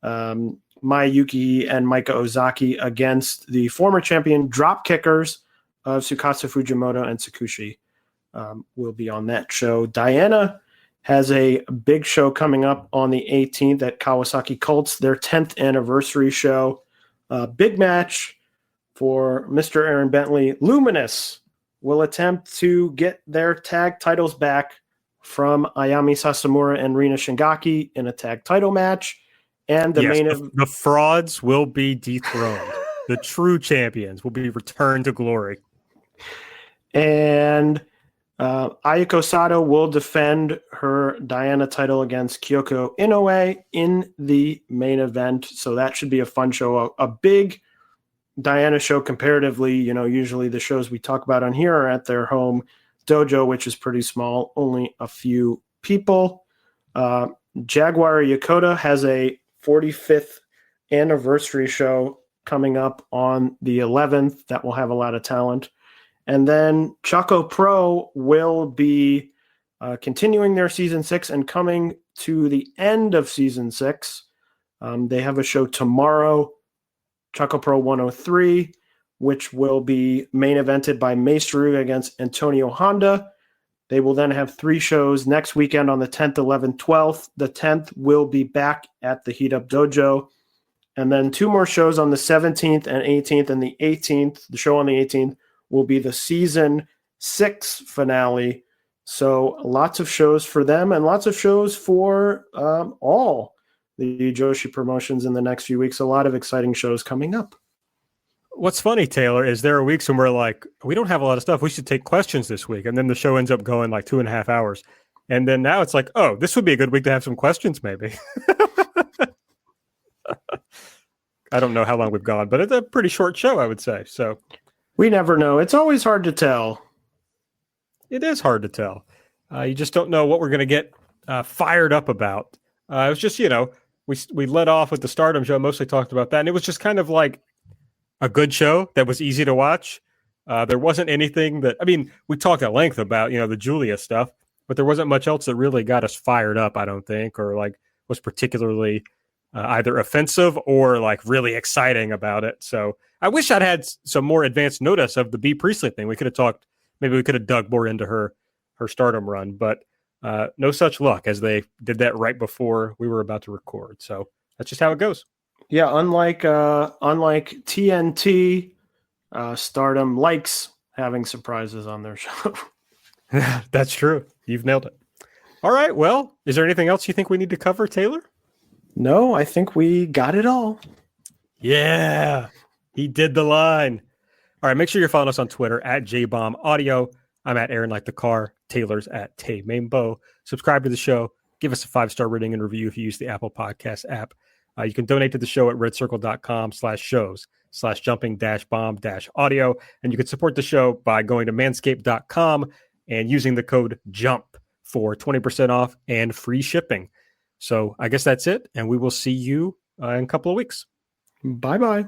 Mai Yuki and Maika Ozaki against the former champion drop kickers of Tsukasa Fujimoto and Tsukushi will be on that show. Diana has a big show coming up on the 18th at Kawasaki Colts, their 10th anniversary show. Big match for Mr. Aaron Bentley. Luminous will attempt to get their tag titles back from Ayami Sasamura and Rina Shingaki in a tag title match. And the the frauds will be dethroned. The true champions will be returned to glory. And Ayako Sato will defend her Diana title against Kyoko Inoue in the main event. So that should be a fun show. A big Diana show comparatively. Usually the shows we talk about on here are at their home dojo, which is pretty small, only a few people. Jaguar Yokota has a 45th anniversary show coming up on the 11th that will have a lot of talent. And then Choco Pro will be continuing their season 6 and coming to the end of season 6. They have a show tomorrow, Choco Pro 103, which will be main evented by Maestro against Antonio Honda. They will then have 3 shows next weekend on the 10th, 11th, 12th. The 10th will be back at the Heat Up Dojo. And then 2 more shows on the 17th and 18th. And the 18th, the show on the 18th, will be the season 6 finale. So lots of shows for them and lots of shows for all the Joshi promotions in the next few weeks. A lot of exciting shows coming up. What's funny, Taylor, is there are weeks when we're like, we don't have a lot of stuff. We should take questions this week. And then the show ends up going like 2.5 hours. And then now it's like, oh, this would be a good week to have some questions maybe. I don't know how long we've gone, but it's a pretty short show, I would say. So we never know. It's always hard to tell. It is hard to tell. You just don't know what we're going to get fired up about. It was just, we led off with the Stardom show, mostly talked about that. And it was just kind of like a good show that was easy to watch. There wasn't anything we talked at length about, the Giulia stuff, but there wasn't much else that really got us fired up, I don't think, or like was particularly either offensive or like really exciting about it. So I wish I'd had some more advanced notice of the Bea Priestley thing. We could have talked, maybe we could have dug more into her Stardom run, but no such luck as they did that right before we were about to record. So that's just how it goes. Yeah, unlike TNT, Stardom likes having surprises on their show. That's true. You've nailed it. All right. Well, is there anything else you think we need to cover, Taylor? No, I think we got it all. Yeah, he did the line. All right, make sure you're following us on Twitter at JBombAudio. I'm at Aaron Like the Car. Taylor's at Tay Mainbow. Subscribe to the show. Give us a 5-star rating and review if you use the Apple Podcast app. You can donate to the show at redcircle.com/shows/jumping-bomb-audio. And you can support the show by going to manscaped.com and using the code JUMP for 20% off and free shipping. So I guess that's it. And we will see you in a couple of weeks. Bye-bye.